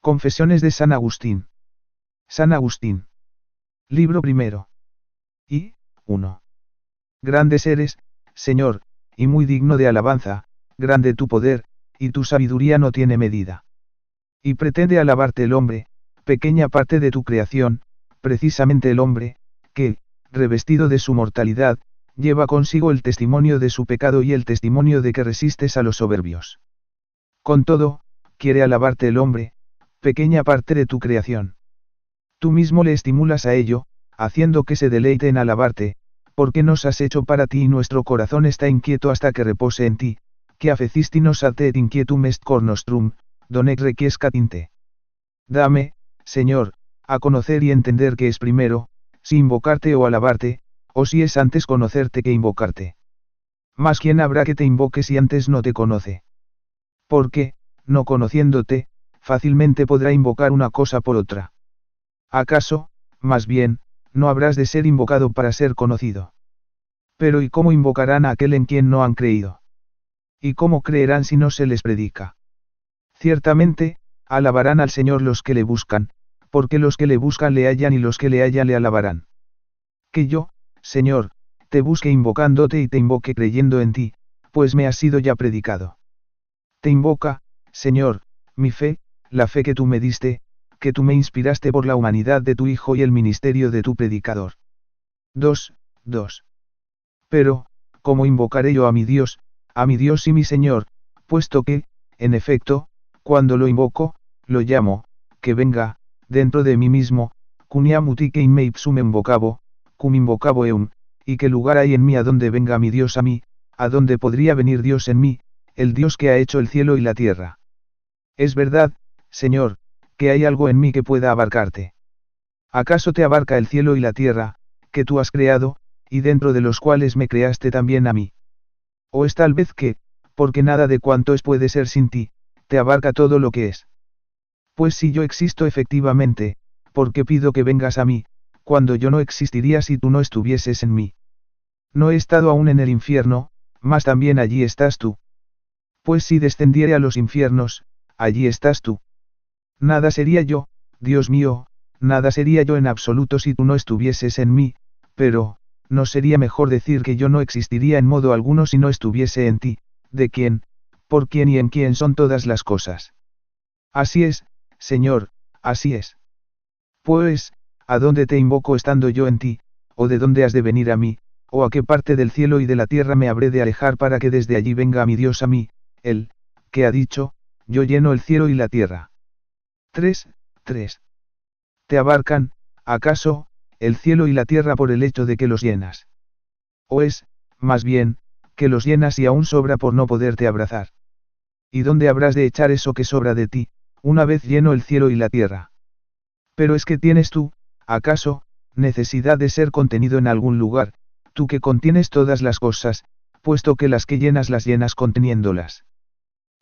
Confesiones de San Agustín. San Agustín. Libro primero. Y, 1. Grandes eres, Señor, y muy digno de alabanza, grande tu poder, y tu sabiduría no tiene medida. Y pretende alabarte el hombre, pequeña parte de tu creación, precisamente el hombre, que, revestido de su mortalidad, lleva consigo el testimonio de su pecado y el testimonio de que resistes a los soberbios. Con todo, quiere alabarte el hombre, pequeña parte de tu creación. Tú mismo le estimulas a ello, haciendo que se deleite en alabarte, porque nos has hecho para ti y nuestro corazón está inquieto hasta que repose en ti, que afecisti nos ate et inquietum est cor nostrum, donec requiescat in te. Dame, Señor, a conocer y entender qué es primero, si invocarte o alabarte, o si es antes conocerte que invocarte. Mas ¿quién habrá que te invoque si antes no te conoce? Porque, no conociéndote, fácilmente podrá invocar una cosa por otra. ¿Acaso, más bien, no habrás de ser invocado para ser conocido? Pero ¿y cómo invocarán a aquel en quien no han creído? ¿Y cómo creerán si no se les predica? Ciertamente, alabarán al Señor los que le buscan, porque los que le buscan le hallan y los que le hallan le alabarán. Que yo, Señor, te busque invocándote y te invoque creyendo en ti, pues me has sido ya predicado. Te invoca, Señor, mi fe, la fe que tú me diste, que tú me inspiraste por la humanidad de tu Hijo y el ministerio de tu predicador. 2. Pero, ¿cómo invocaré yo a mi Dios y mi Señor, puesto que, en efecto, cuando lo invoco, lo llamo, que venga, dentro de mí mismo, cuniam utique in me ipsum invocabo, cum invocabo eum, y qué lugar hay en mí a donde venga mi Dios a mí, a donde podría venir Dios en mí, el Dios que ha hecho el cielo y la tierra. Es verdad, Señor, que hay algo en mí que pueda abarcarte. ¿Acaso te abarca el cielo y la tierra, que tú has creado, y dentro de los cuales me creaste también a mí? ¿O es tal vez que, porque nada de cuanto es puede ser sin ti, te abarca todo lo que es? Pues si yo existo efectivamente, ¿por qué pido que vengas a mí, cuando yo no existiría si tú no estuvieses en mí? No he estado aún en el infierno, mas también allí estás tú. Pues si descendiere a los infiernos, allí estás tú. Nada sería yo, Dios mío, nada sería yo en absoluto si tú no estuvieses en mí, pero, ¿no sería mejor decir que yo no existiría en modo alguno si no estuviese en ti, de quién, por quién y en quién son todas las cosas? Así es, Señor, así es. Pues, ¿a dónde te invoco estando yo en ti, o de dónde has de venir a mí, o a qué parte del cielo y de la tierra me habré de alejar para que desde allí venga mi Dios a mí, él, que ha dicho, yo lleno el cielo y la tierra? 3. ¿Te abarcan, acaso, el cielo y la tierra por el hecho de que los llenas? ¿O es, más bien, que los llenas y aún sobra por no poderte abrazar? ¿Y dónde habrás de echar eso que sobra de ti, una vez lleno el cielo y la tierra? Pero es que tienes tú, acaso, necesidad de ser contenido en algún lugar, tú que contienes todas las cosas, puesto que las que llenas las llenas conteniéndolas.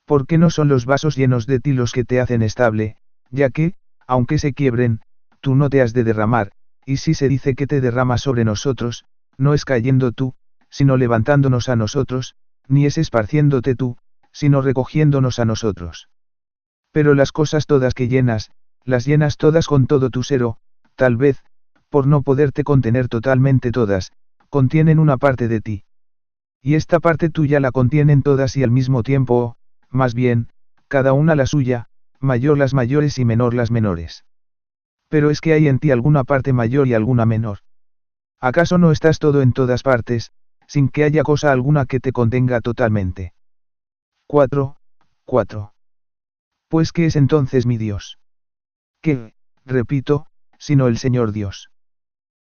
¿Por qué no son los vasos llenos de ti los que te hacen estable, ya que, aunque se quiebren, tú no te has de derramar, y si se dice que te derramas sobre nosotros, no es cayendo tú, sino levantándonos a nosotros, ni es esparciéndote tú, sino recogiéndonos a nosotros? Pero las cosas todas que llenas, las llenas todas con todo tu ser o, tal vez, por no poderte contener totalmente todas, contienen una parte de ti. Y esta parte tuya la contienen todas y al mismo tiempo o, más bien, cada una la suya, mayor las mayores y menor las menores. Pero es que hay en ti alguna parte mayor y alguna menor. ¿Acaso no estás todo en todas partes, sin que haya cosa alguna que te contenga totalmente? 4. Pues ¿qué es entonces mi Dios? ¿Qué, repito, sino el Señor Dios?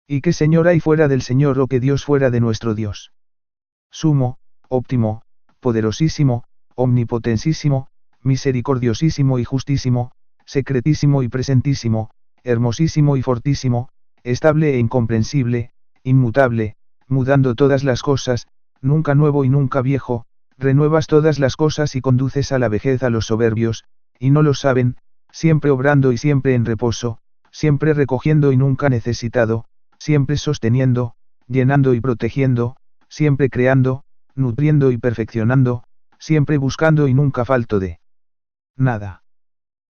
¿Y qué Señor hay fuera del Señor o qué Dios fuera de nuestro Dios? Sumo, óptimo, poderosísimo, omnipotensísimo, misericordiosísimo y justísimo, secretísimo y presentísimo, hermosísimo y fortísimo, estable e incomprensible, inmutable, mudando todas las cosas, nunca nuevo y nunca viejo, renuevas todas las cosas y conduces a la vejez a los soberbios, y no lo saben, siempre obrando y siempre en reposo, siempre recogiendo y nunca necesitado, siempre sosteniendo, llenando y protegiendo, siempre creando, nutriendo y perfeccionando, siempre buscando y nunca falto de nada.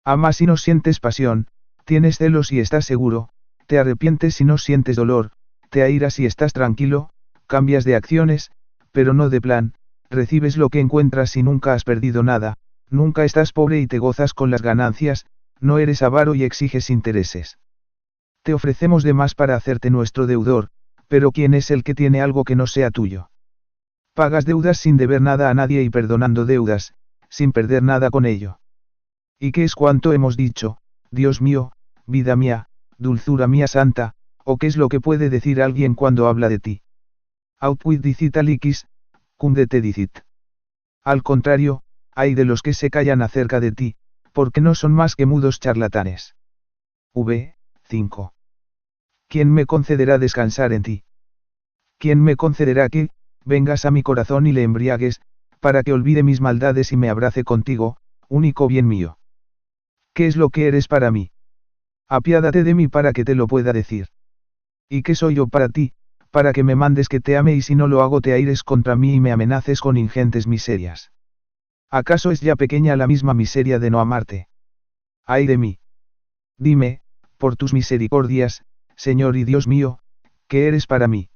Amas y no sientes pasión, tienes celos y estás seguro, te arrepientes y no sientes dolor, te airas y estás tranquilo, cambias de acciones, pero no de plan, recibes lo que encuentras y nunca has perdido nada, nunca estás pobre y te gozas con las ganancias, no eres avaro y exiges intereses. Te ofrecemos de más para hacerte nuestro deudor, pero ¿quién es el que tiene algo que no sea tuyo? Pagas deudas sin deber nada a nadie y perdonando deudas, sin perder nada con ello. ¿Y qué es cuanto hemos dicho, Dios mío, vida mía, dulzura mía santa, o qué es lo que puede decir alguien cuando habla de ti? Autquid dicit aliquis, cum de te dicit. Al contrario, hay de los que se callan acerca de ti, porque no son más que mudos charlatanes. 5. ¿Quién me concederá descansar en ti? ¿Quién me concederá que, vengas a mi corazón y le embriagues, para que olvide mis maldades y me abrace contigo, único bien mío? ¿Qué es lo que eres para mí? Apiádate de mí para que te lo pueda decir. ¿Y qué soy yo para ti, para que me mandes que te ame y si no lo hago te aires contra mí y me amenaces con ingentes miserias? ¿Acaso es ya pequeña la misma miseria de no amarte? ¡Ay de mí! Dime, por tus misericordias, Señor y Dios mío, ¿qué eres para mí?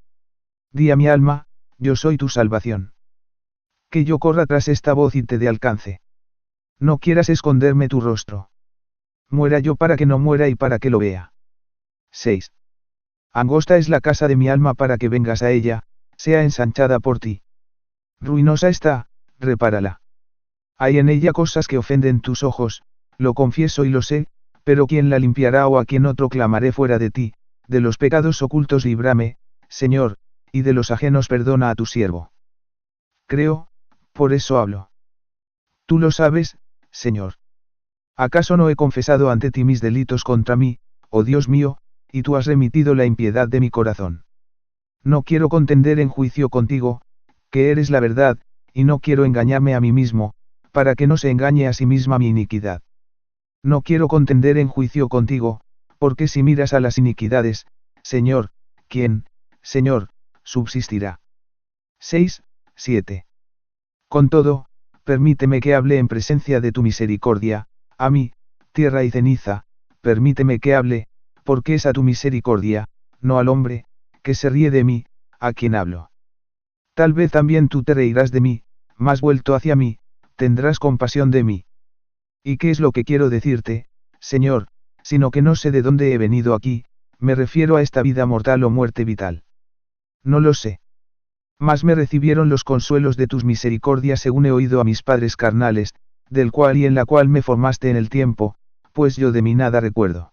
Di a mi alma, yo soy tu salvación. Que yo corra tras esta voz y te dé alcance. No quieras esconderme tu rostro. Muera yo para que no muera y para que lo vea. 6. Angosta es la casa de mi alma para que vengas a ella, sea ensanchada por ti. Ruinosa está, repárala. Hay en ella cosas que ofenden tus ojos, lo confieso y lo sé, pero ¿quién la limpiará o a quién otro clamaré fuera de ti? De los pecados ocultos líbrame, Señor, y de los ajenos perdona a tu siervo. Creo, por eso hablo. Tú lo sabes, Señor. ¿Acaso no he confesado ante ti mis delitos contra mí, oh Dios mío, y tú has remitido la impiedad de mi corazón? No quiero contender en juicio contigo, que eres la verdad, y no quiero engañarme a mí mismo, para que no se engañe a sí misma mi iniquidad. No quiero contender en juicio contigo, porque si miras a las iniquidades, Señor, ¿quién, Señor, subsistirá? 6. Con todo, permíteme que hable en presencia de tu misericordia, a mí, tierra y ceniza, permíteme que hable, porque es a tu misericordia, no al hombre, que se ríe de mí, a quien hablo. Tal vez también tú te reirás de mí, mas vuelto hacia mí, tendrás compasión de mí. ¿Y qué es lo que quiero decirte, Señor, sino que no sé de dónde he venido aquí, me refiero a esta vida mortal o muerte vital? No lo sé. Mas me recibieron los consuelos de tus misericordias según he oído a mis padres carnales, del cual y en la cual me formaste en el tiempo, pues yo de mí nada recuerdo.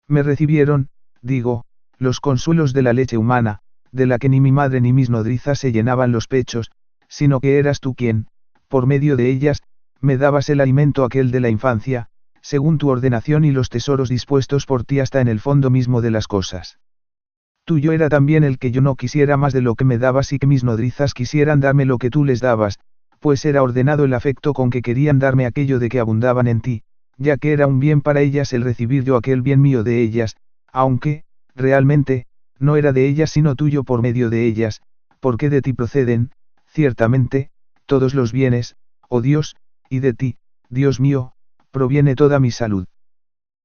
Me recibieron, digo, los consuelos de la leche humana, de la que ni mi madre ni mis nodrizas se llenaban los pechos, sino que eras tú quien, por medio de ellas, me dabas el alimento aquel de la infancia, según tu ordenación y los tesoros dispuestos por ti hasta en el fondo mismo de las cosas. Tuyo era también el que yo no quisiera más de lo que me dabas y que mis nodrizas quisieran darme lo que tú les dabas, pues era ordenado el afecto con que querían darme aquello de que abundaban en ti, ya que era un bien para ellas el recibir yo aquel bien mío de ellas, aunque, realmente, no era de ellas sino tuyo por medio de ellas, porque de ti proceden, ciertamente, todos los bienes, oh Dios, y de ti, Dios mío, proviene toda mi salud.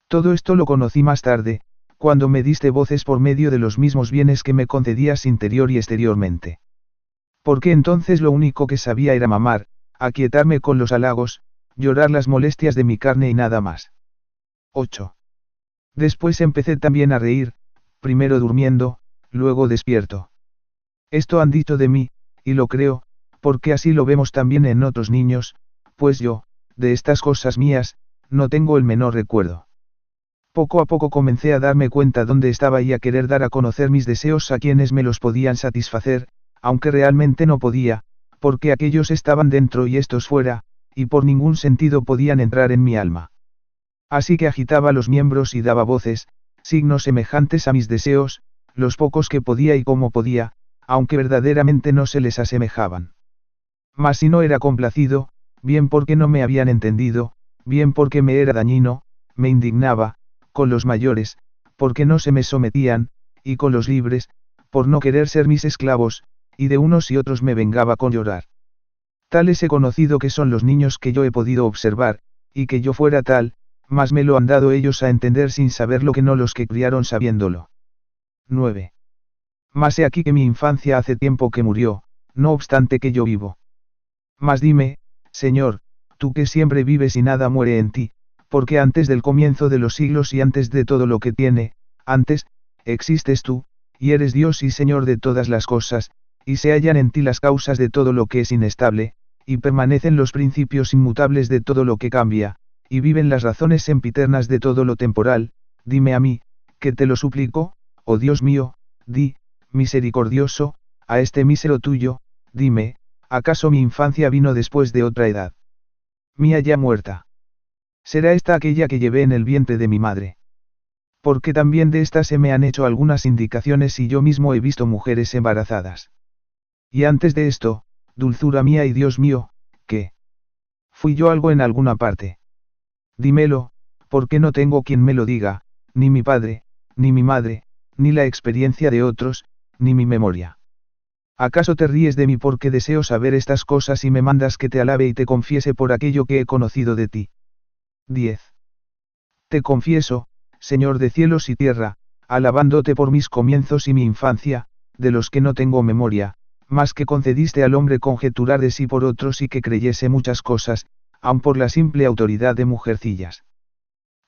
Todo esto lo conocí más tarde, cuando me diste voces por medio de los mismos bienes que me concedías interior y exteriormente. Porque entonces lo único que sabía era mamar, aquietarme con los halagos, llorar las molestias de mi carne y nada más. 8. Después empecé también a reír, primero durmiendo, luego despierto. Esto han dicho de mí, y lo creo, porque así lo vemos también en otros niños, pues yo, de estas cosas mías, no tengo el menor recuerdo. Poco a poco comencé a darme cuenta dónde estaba y a querer dar a conocer mis deseos a quienes me los podían satisfacer, aunque realmente no podía, porque aquellos estaban dentro y estos fuera, y por ningún sentido podían entrar en mi alma. Así que agitaba los miembros y daba voces, signos semejantes a mis deseos, los pocos que podía y como podía, aunque verdaderamente no se les asemejaban. Mas si no era complacido, bien porque no me habían entendido, bien porque me era dañino, me indignaba, con los mayores, porque no se me sometían, y con los libres, por no querer ser mis esclavos, y de unos y otros me vengaba con llorar. Tales he conocido que son los niños que yo he podido observar, y que yo fuera tal, mas me lo han dado ellos a entender sin saberlo que no los que criaron sabiéndolo. 9. Mas he aquí que mi infancia hace tiempo que murió, no obstante que yo vivo. Mas dime, Señor, tú que siempre vives y nada muere en ti, porque antes del comienzo de los siglos y antes de todo lo que tiene, antes, existes tú, y eres Dios y Señor de todas las cosas, y se hallan en ti las causas de todo lo que es inestable, y permanecen los principios inmutables de todo lo que cambia, y viven las razones sempiternas de todo lo temporal. Dime a mí, que te lo suplico, oh Dios mío, di, misericordioso, a este mísero tuyo, dime, ¿acaso mi infancia vino después de otra edad? Mía ya muerta. ¿Será esta aquella que llevé en el vientre de mi madre? Porque también de esta se me han hecho algunas indicaciones y yo mismo he visto mujeres embarazadas. Y antes de esto, dulzura mía y Dios mío, ¿qué? ¿Fui yo algo en alguna parte? Dímelo, porque no tengo quien me lo diga, ni mi padre, ni mi madre, ni la experiencia de otros, ni mi memoria. ¿Acaso te ríes de mí porque deseo saber estas cosas y me mandas que te alabe y te confiese por aquello que he conocido de ti? 10. Te confieso, Señor de cielos y tierra, alabándote por mis comienzos y mi infancia, de los que no tengo memoria, más que concediste al hombre conjeturar de sí por otros y que creyese muchas cosas, aun por la simple autoridad de mujercillas.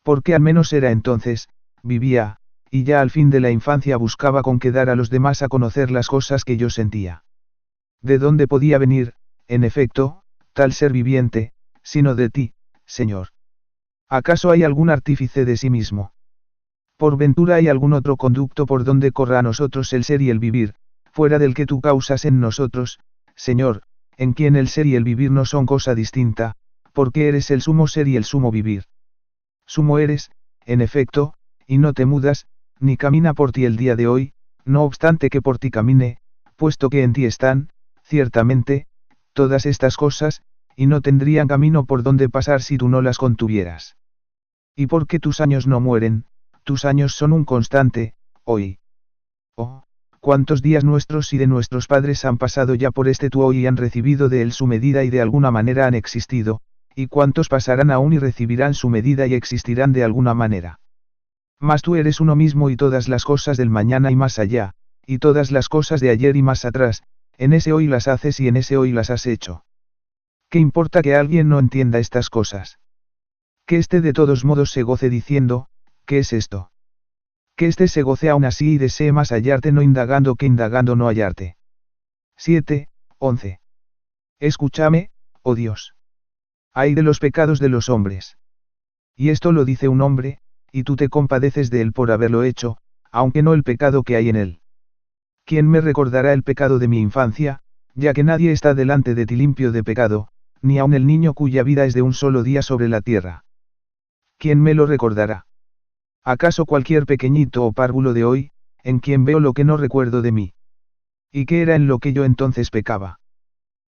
Porque al menos era entonces, vivía, y ya al fin de la infancia buscaba con qué dar a los demás a conocer las cosas que yo sentía. ¿De dónde podía venir, en efecto, tal ser viviente, sino de ti, Señor? ¿Acaso hay algún artífice de sí mismo? ¿Por ventura hay algún otro conducto por donde corra a nosotros el ser y el vivir, fuera del que tú causas en nosotros, Señor, en quien el ser y el vivir no son cosa distinta, porque eres el sumo ser y el sumo vivir? Sumo eres, en efecto, y no te mudas, ni camina por ti el día de hoy, no obstante que por ti camine, puesto que en ti están, ciertamente, todas estas cosas, y no tendrían camino por donde pasar si tú no las contuvieras. Y porque tus años no mueren, tus años son un constante, hoy. Oh, cuántos días nuestros y de nuestros padres han pasado ya por este tú hoy y han recibido de él su medida y de alguna manera han existido, y cuántos pasarán aún y recibirán su medida y existirán de alguna manera. Mas tú eres uno mismo y todas las cosas del mañana y más allá, y todas las cosas de ayer y más atrás, en ese hoy las haces y en ese hoy las has hecho. ¿Qué importa que alguien no entienda estas cosas? Que éste de todos modos se goce diciendo, ¿qué es esto? Que éste se goce aún así y desee más hallarte no indagando que indagando no hallarte. 7, 11. Escúchame, oh Dios. Ay de los pecados de los hombres. Y esto lo dice un hombre, y tú te compadeces de él por haberlo hecho, aunque no el pecado que hay en él. ¿Quién me recordará el pecado de mi infancia, ya que nadie está delante de ti limpio de pecado, ni aun el niño cuya vida es de un solo día sobre la tierra? ¿Quién me lo recordará? ¿Acaso cualquier pequeñito o párvulo de hoy, en quien veo lo que no recuerdo de mí? ¿Y qué era en lo que yo entonces pecaba?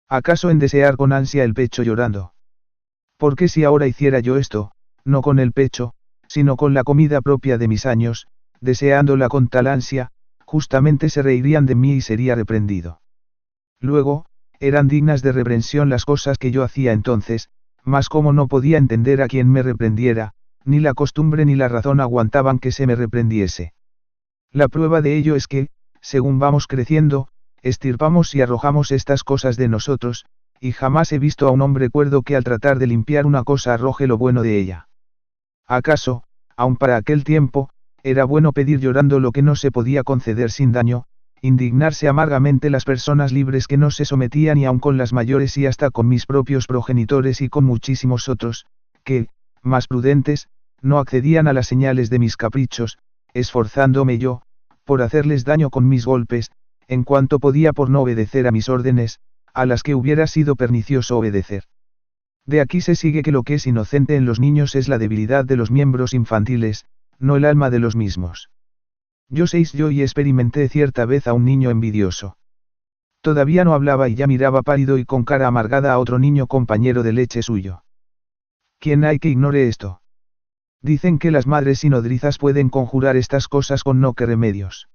¿Acaso en desear con ansia el pecho llorando? Porque si ahora hiciera yo esto, no con el pecho, sino con la comida propia de mis años, deseándola con tal ansia, justamente se reirían de mí y sería reprendido. Luego, eran dignas de reprensión las cosas que yo hacía entonces, mas como no podía entender a quien me reprendiera, ni la costumbre ni la razón aguantaban que se me reprendiese. La prueba de ello es que, según vamos creciendo, estirpamos y arrojamos estas cosas de nosotros, y jamás he visto a un hombre cuerdo que al tratar de limpiar una cosa arroje lo bueno de ella. ¿Acaso, aun para aquel tiempo, era bueno pedir llorando lo que no se podía conceder sin daño, indignarse amargamente las personas libres que no se sometían y aun con las mayores y hasta con mis propios progenitores y con muchísimos otros, que, más prudentes, no accedían a las señales de mis caprichos, esforzándome yo, por hacerles daño con mis golpes, en cuanto podía por no obedecer a mis órdenes, a las que hubiera sido pernicioso obedecer? De aquí se sigue que lo que es inocente en los niños es la debilidad de los miembros infantiles, no el alma de los mismos. Yo y experimenté cierta vez a un niño envidioso. Todavía no hablaba y ya miraba pálido y con cara amargada a otro niño compañero de leche suyo. ¿Quién hay que ignore esto? Dicen que las madres y nodrizas pueden conjurar estas cosas con no que remedios.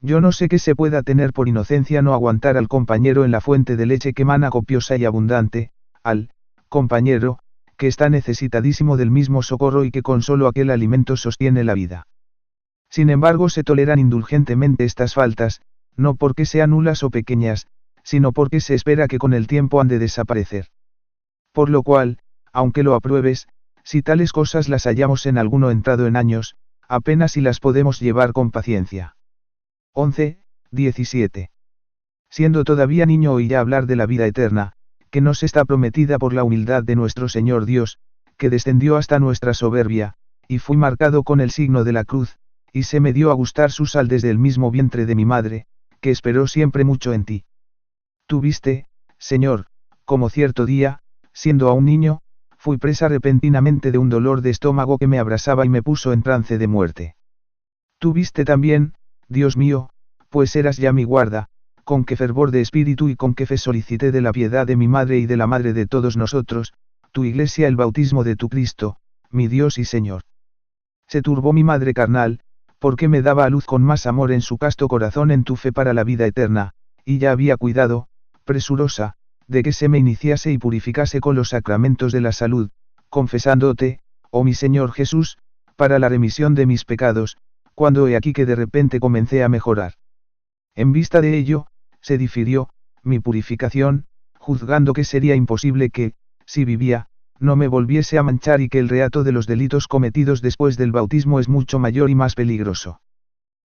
Yo no sé qué se pueda tener por inocencia no aguantar al compañero en la fuente de leche que mana copiosa y abundante, al compañero, que está necesitadísimo del mismo socorro y que con solo aquel alimento sostiene la vida. Sin embargo, se toleran indulgentemente estas faltas, no porque sean nulas o pequeñas, sino porque se espera que con el tiempo han de desaparecer. Por lo cual, aunque lo apruebes, si tales cosas las hallamos en alguno entrado en años, apenas si las podemos llevar con paciencia. 11:17. Siendo todavía niño oí ya hablar de la vida eterna, que nos está prometida por la humildad de nuestro Señor Dios, que descendió hasta nuestra soberbia, y fui marcado con el signo de la cruz, y se me dio a gustar su sal desde el mismo vientre de mi madre, que esperó siempre mucho en ti. Tú viste, Señor, como cierto día, siendo aún niño, fui presa repentinamente de un dolor de estómago que me abrasaba y me puso en trance de muerte. Tú viste también, Dios mío, pues eras ya mi guarda, con qué fervor de espíritu y con qué fe solicité de la piedad de mi madre y de la madre de todos nosotros, tu iglesia, el bautismo de tu Cristo, mi Dios y Señor. Se turbó mi madre carnal, porque me daba a luz con más amor en su casto corazón en tu fe para la vida eterna, y ya había cuidado, presurosa, de que se me iniciase y purificase con los sacramentos de la salud, confesándote, oh mi Señor Jesús, para la remisión de mis pecados, cuando he aquí que de repente comencé a mejorar. En vista de ello, se difirió, mi purificación, juzgando que sería imposible que, si vivía, no me volviese a manchar y que el reato de los delitos cometidos después del bautismo es mucho mayor y más peligroso.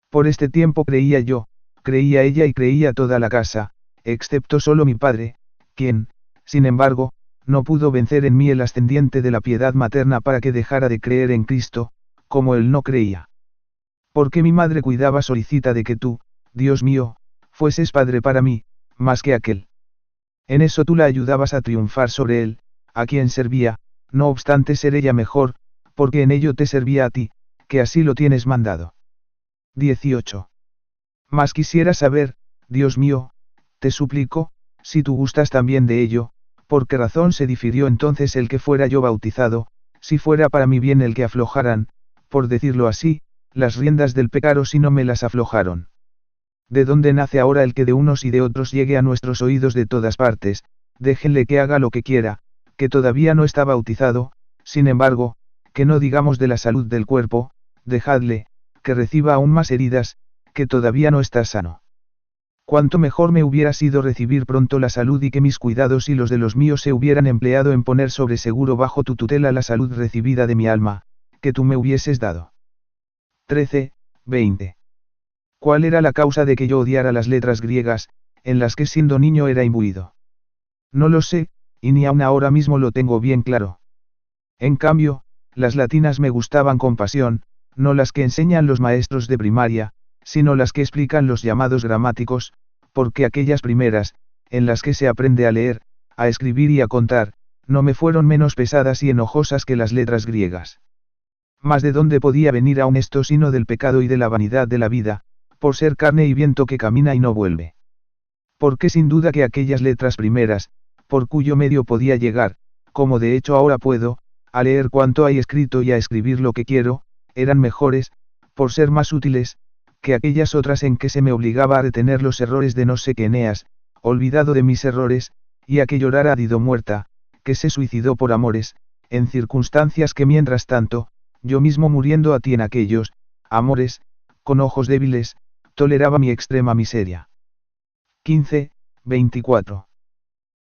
Por este tiempo creía yo, creía ella y creía toda la casa, excepto solo mi padre, quien, sin embargo, no pudo vencer en mí el ascendiente de la piedad materna para que dejara de creer en Cristo, como él no creía. Porque mi madre cuidaba solícita de que tú, Dios mío, fueses padre para mí, más que aquel. En eso tú la ayudabas a triunfar sobre él, a quien servía, no obstante ser ella mejor, porque en ello te servía a ti, que así lo tienes mandado. 18. Mas quisiera saber, Dios mío, te suplico, si tú gustas también de ello, por qué razón se difirió entonces el que fuera yo bautizado, si fuera para mi bien el que aflojaran, por decirlo así, las riendas del pecado si no me las aflojaron. ¿De dónde nace ahora el que de unos y de otros llegue a nuestros oídos de todas partes? Déjenle que haga lo que quiera, que todavía no está bautizado, sin embargo, que no digamos de la salud del cuerpo, dejadle, que reciba aún más heridas, que todavía no está sano. Cuánto mejor me hubiera sido recibir pronto la salud y que mis cuidados y los de los míos se hubieran empleado en poner sobre seguro bajo tu tutela la salud recibida de mi alma, que tú me hubieses dado. 13:20. ¿Cuál era la causa de que yo odiara las letras griegas, en las que siendo niño era imbuido? No lo sé, y ni aun ahora mismo lo tengo bien claro. En cambio, las latinas me gustaban con pasión, no las que enseñan los maestros de primaria, sino las que explican los llamados gramáticos, porque aquellas primeras, en las que se aprende a leer, a escribir y a contar, no me fueron menos pesadas y enojosas que las letras griegas. Mas de dónde podía venir aún esto sino del pecado y de la vanidad de la vida, por ser carne y viento que camina y no vuelve. Porque sin duda que aquellas letras primeras, por cuyo medio podía llegar, como de hecho ahora puedo, a leer cuanto hay escrito y a escribir lo que quiero, eran mejores, por ser más útiles, que aquellas otras en que se me obligaba a retener los errores de no sé qué Eneas, olvidado de mis errores, y a que llorara a Dido muerta, que se suicidó por amores, en circunstancias que mientras tanto, yo mismo muriendo a ti en aquellos, amores, con ojos débiles, toleraba mi extrema miseria. 15:24.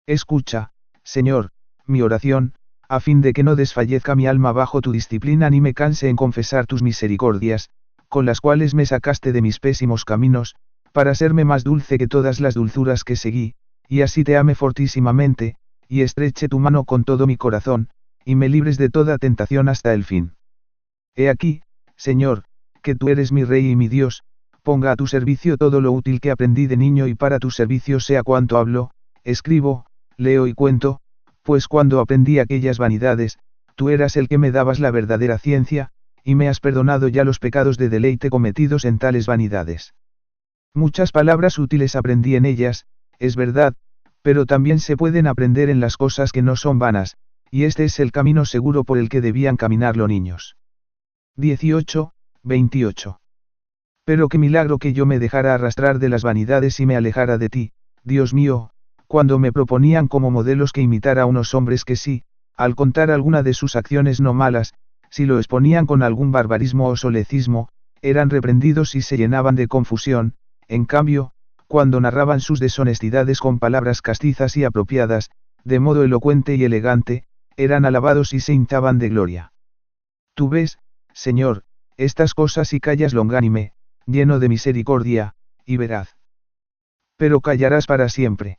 Escucha, Señor, mi oración, a fin de que no desfallezca mi alma bajo tu disciplina ni me canse en confesar tus misericordias, con las cuales me sacaste de mis pésimos caminos, para serme más dulce que todas las dulzuras que seguí, y así te ame fortísimamente, y estreche tu mano con todo mi corazón, y me libres de toda tentación hasta el fin. He aquí, Señor, que tú eres mi Rey y mi Dios, ponga a tu servicio todo lo útil que aprendí de niño y para tu servicio sea cuanto hablo, escribo, leo y cuento, pues cuando aprendí aquellas vanidades, tú eras el que me dabas la verdadera ciencia, y me has perdonado ya los pecados de deleite cometidos en tales vanidades. Muchas palabras útiles aprendí en ellas, es verdad, pero también se pueden aprender en las cosas que no son vanas, y este es el camino seguro por el que debían caminar los niños. 18:28. Pero qué milagro que yo me dejara arrastrar de las vanidades y me alejara de ti, Dios mío, cuando me proponían como modelos que imitara a unos hombres que sí, al contar alguna de sus acciones no malas, si lo exponían con algún barbarismo o solecismo, eran reprendidos y se llenaban de confusión, en cambio, cuando narraban sus deshonestidades con palabras castizas y apropiadas, de modo elocuente y elegante, eran alabados y se hinchaban de gloria. Tú ves, Señor, estas cosas y callas longánime, lleno de misericordia, y veraz. Pero callarás para siempre.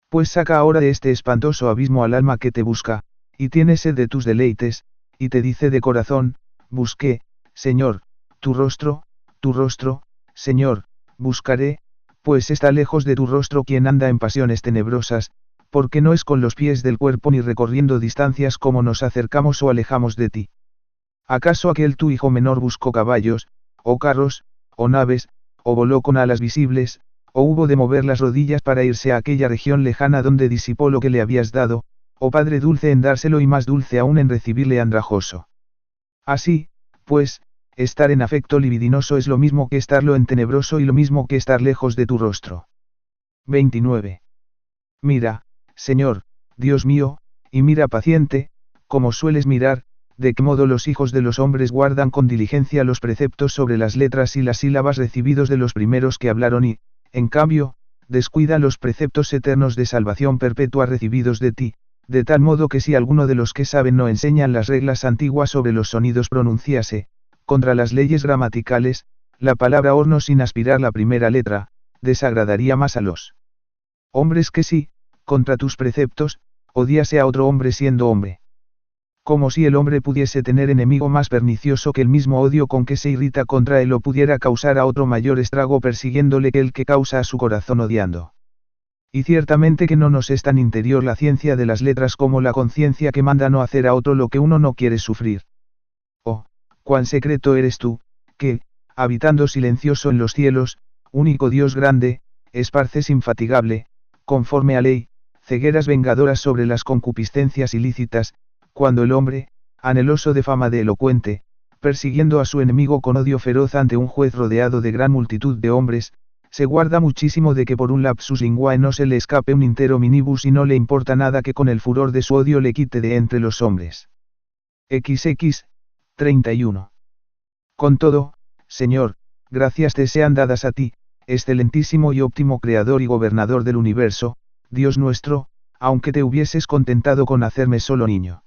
Pues saca ahora de este espantoso abismo al alma que te busca, y tiene sed de tus deleites, y te dice de corazón, busqué, Señor, tu rostro, Señor, buscaré, pues está lejos de tu rostro quien anda en pasiones tenebrosas, porque no es con los pies del cuerpo ni recorriendo distancias como nos acercamos o alejamos de ti. ¿Acaso aquel tu hijo menor buscó caballos, o carros, o naves, o voló con alas visibles, o hubo de mover las rodillas para irse a aquella región lejana donde disipó lo que le habías dado, o Padre dulce en dárselo y más dulce aún en recibirle andrajoso? Así, pues, estar en afecto libidinoso es lo mismo que estarlo en tenebroso y lo mismo que estar lejos de tu rostro. 29. Mira, Señor, Dios mío, y mira paciente, como sueles mirar, de qué modo los hijos de los hombres guardan con diligencia los preceptos sobre las letras y las sílabas recibidos de los primeros que hablaron y, en cambio, descuidan los preceptos eternos de salvación perpetua recibidos de ti, de tal modo que si alguno de los que saben no enseñan las reglas antiguas sobre los sonidos pronunciase, contra las leyes gramaticales, la palabra horno sin aspirar la primera letra, desagradaría más a los hombres que si, contra tus preceptos, odiase a otro hombre siendo hombre. Como si el hombre pudiese tener enemigo más pernicioso que el mismo odio con que se irrita contra él o pudiera causar a otro mayor estrago persiguiéndole que el que causa a su corazón odiando. Y ciertamente que no nos es tan interior la ciencia de las letras como la conciencia que manda no hacer a otro lo que uno no quiere sufrir. Oh, cuán secreto eres tú, que, habitando silencioso en los cielos, único Dios grande, esparces infatigable, conforme a ley, cegueras vengadoras sobre las concupiscencias ilícitas, cuando el hombre, anheloso de fama de elocuente, persiguiendo a su enemigo con odio feroz ante un juez rodeado de gran multitud de hombres, se guarda muchísimo de que por un lapsus linguae no se le escape un intero minibus y no le importa nada que con el furor de su odio le quite de entre los hombres. XX, 31. Con todo, Señor, gracias te sean dadas a ti, excelentísimo y óptimo Creador y Gobernador del universo, Dios nuestro, aunque te hubieses contentado con hacerme solo niño.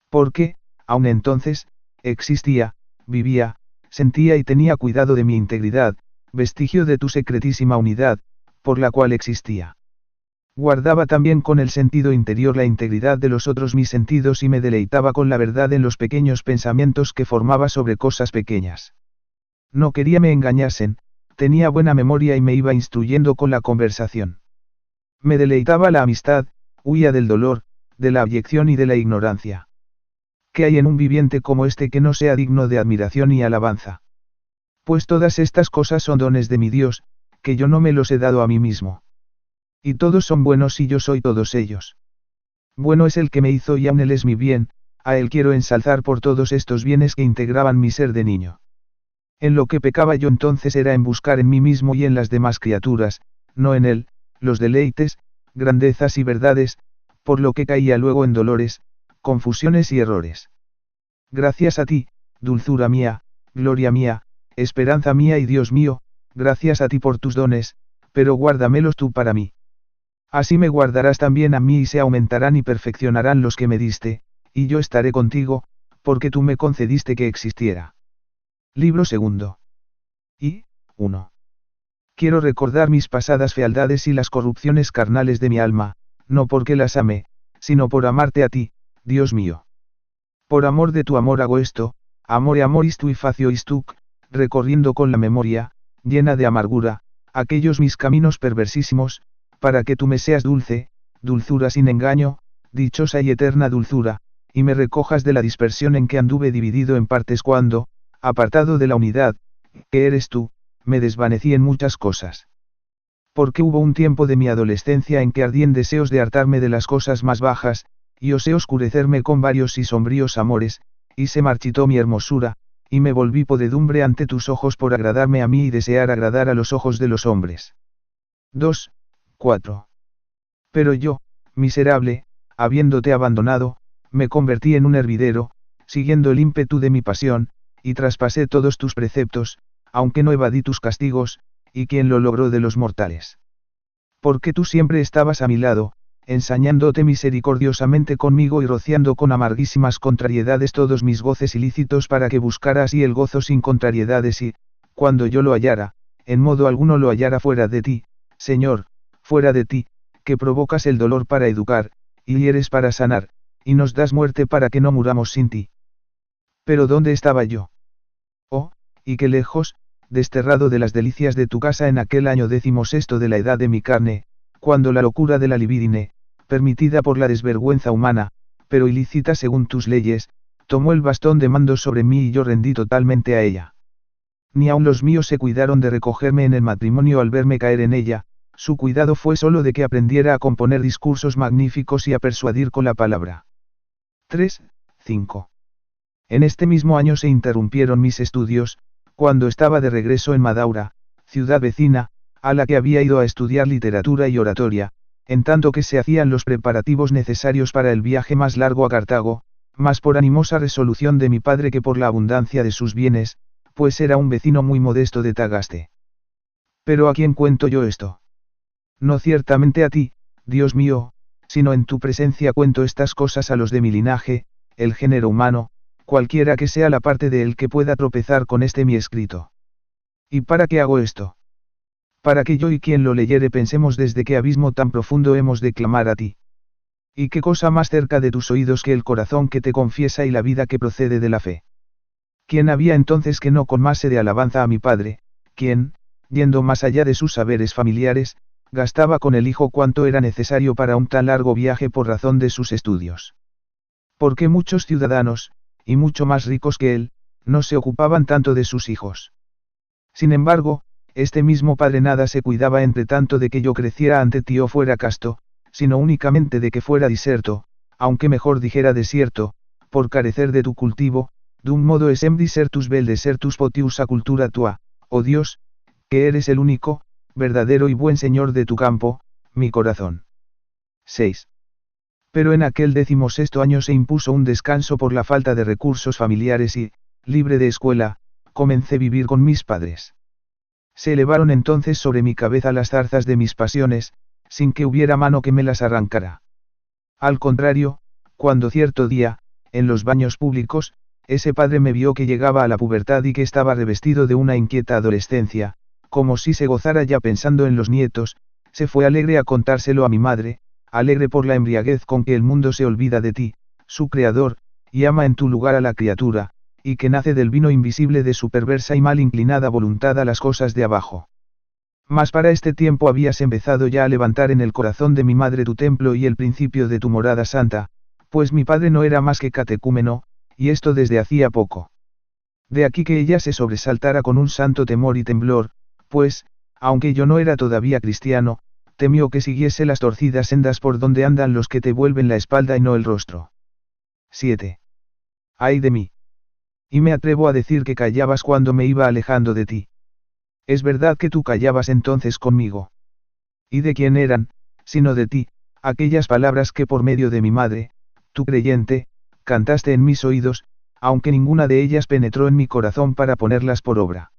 Porque, aun entonces, existía, vivía, sentía y tenía cuidado de mi integridad, vestigio de tu secretísima unidad, por la cual existía. Guardaba también con el sentido interior la integridad de los otros mis sentidos y me deleitaba con la verdad en los pequeños pensamientos que formaba sobre cosas pequeñas. No quería me engañasen, tenía buena memoria y me iba instruyendo con la conversación. Me deleitaba la amistad, huía del dolor, de la abyección y de la ignorancia. ¿Qué hay en un viviente como este que no sea digno de admiración y alabanza? Pues todas estas cosas son dones de mi Dios, que yo no me los he dado a mí mismo. Y todos son buenos y yo soy todos ellos. Bueno es el que me hizo y aun él es mi bien, a él quiero ensalzar por todos estos bienes que integraban mi ser de niño. En lo que pecaba yo entonces era en buscar en mí mismo y en las demás criaturas, no en él, los deleites, grandezas y verdades, por lo que caía luego en dolores, confusiones y errores. Gracias a ti, dulzura mía, gloria mía, esperanza mía y Dios mío, gracias a ti por tus dones, pero guárdamelos tú para mí. Así me guardarás también a mí y se aumentarán y perfeccionarán los que me diste, y yo estaré contigo, porque tú me concediste que existiera. Libro segundo. Y, 1. Quiero recordar mis pasadas fealdades y las corrupciones carnales de mi alma, no porque las ame, sino por amarte a ti, Dios mío. Por amor de tu amor hago esto, amore amoris tui facio istuc, recorriendo con la memoria, llena de amargura, aquellos mis caminos perversísimos, para que tú me seas dulce, dulzura sin engaño, dichosa y eterna dulzura, y me recojas de la dispersión en que anduve dividido en partes cuando, apartado de la unidad, que eres tú, me desvanecí en muchas cosas. Porque hubo un tiempo de mi adolescencia en que ardí en deseos de hartarme de las cosas más bajas, y osé oscurecerme con varios y sombríos amores, y se marchitó mi hermosura, y me volví podedumbre ante tus ojos por agradarme a mí y desear agradar a los ojos de los hombres. 2, 4. Pero yo, miserable, habiéndote abandonado, me convertí en un hervidero, siguiendo el ímpetu de mi pasión, y traspasé todos tus preceptos, aunque no evadí tus castigos, y quien lo logró de los mortales. Porque tú siempre estabas a mi lado, ensañándote misericordiosamente conmigo y rociando con amarguísimas contrariedades todos mis goces ilícitos para que buscara así el gozo sin contrariedades y, cuando yo lo hallara, en modo alguno lo hallara fuera de ti, Señor, fuera de ti, que provocas el dolor para educar, y hieres para sanar, y nos das muerte para que no muramos sin ti. Pero ¿dónde estaba yo? Oh, y qué lejos, desterrado de las delicias de tu casa en aquel año 16 de la edad de mi carne, cuando la locura de la libidine, permitida por la desvergüenza humana, pero ilícita según tus leyes, tomó el bastón de mando sobre mí y yo rendí totalmente a ella. Ni aun los míos se cuidaron de recogerme en el matrimonio al verme caer en ella, su cuidado fue solo de que aprendiera a componer discursos magníficos y a persuadir con la palabra. 3. 5. En este mismo año se interrumpieron mis estudios, cuando estaba de regreso en Madaura, ciudad vecina, a la que había ido a estudiar literatura y oratoria, en tanto que se hacían los preparativos necesarios para el viaje más largo a Cartago, más por animosa resolución de mi padre que por la abundancia de sus bienes, pues era un vecino muy modesto de Tagaste. Pero ¿a quién cuento yo esto? No ciertamente a ti, Dios mío, sino en tu presencia cuento estas cosas a los de mi linaje, el género humano, cualquiera que sea la parte de él que pueda tropezar con este mi escrito. ¿Y para qué hago esto? Para que yo y quien lo leyere pensemos desde qué abismo tan profundo hemos de clamar a ti. ¿Y qué cosa más cerca de tus oídos que el corazón que te confiesa y la vida que procede de la fe? ¿Quién había entonces que no colmase de alabanza a mi padre, quien, yendo más allá de sus saberes familiares, gastaba con el hijo cuanto era necesario para un tan largo viaje por razón de sus estudios? Porque muchos ciudadanos, y mucho más ricos que él, no se ocupaban tanto de sus hijos. Sin embargo, este mismo padre nada se cuidaba entre tanto de que yo creciera ante ti o fuera casto, sino únicamente de que fuera diserto, aunque mejor dijera desierto, por carecer de tu cultivo, de un modo esem disertus vel desertus potius a cultura tua, oh Dios, que eres el único, verdadero y buen Señor de tu campo, mi corazón. 6. Pero en aquel 16º año se impuso un descanso por la falta de recursos familiares y, libre de escuela, comencé a vivir con mis padres. Se elevaron entonces sobre mi cabeza las zarzas de mis pasiones, sin que hubiera mano que me las arrancara. Al contrario, cuando cierto día, en los baños públicos, ese padre me vio que llegaba a la pubertad y que estaba revestido de una inquieta adolescencia, como si se gozara ya pensando en los nietos, se fue alegre a contárselo a mi madre, alegre por la embriaguez con que el mundo se olvida de ti, su creador, y ama en tu lugar a la criatura, y que nace del vino invisible de su perversa y mal inclinada voluntad a las cosas de abajo. Mas para este tiempo habías empezado ya a levantar en el corazón de mi madre tu templo y el principio de tu morada santa, pues mi padre no era más que catecúmeno, y esto desde hacía poco. De aquí que ella se sobresaltara con un santo temor y temblor, pues, aunque yo no era todavía cristiano, temió que siguiese las torcidas sendas por donde andan los que te vuelven la espalda y no el rostro. 7. Ay de mí. Y me atrevo a decir que callabas cuando me iba alejando de ti. Es verdad que tú callabas entonces conmigo. ¿Y de quién eran, sino de ti, aquellas palabras que por medio de mi madre, tu creyente, cantaste en mis oídos, aunque ninguna de ellas penetró en mi corazón para ponerlas por obra?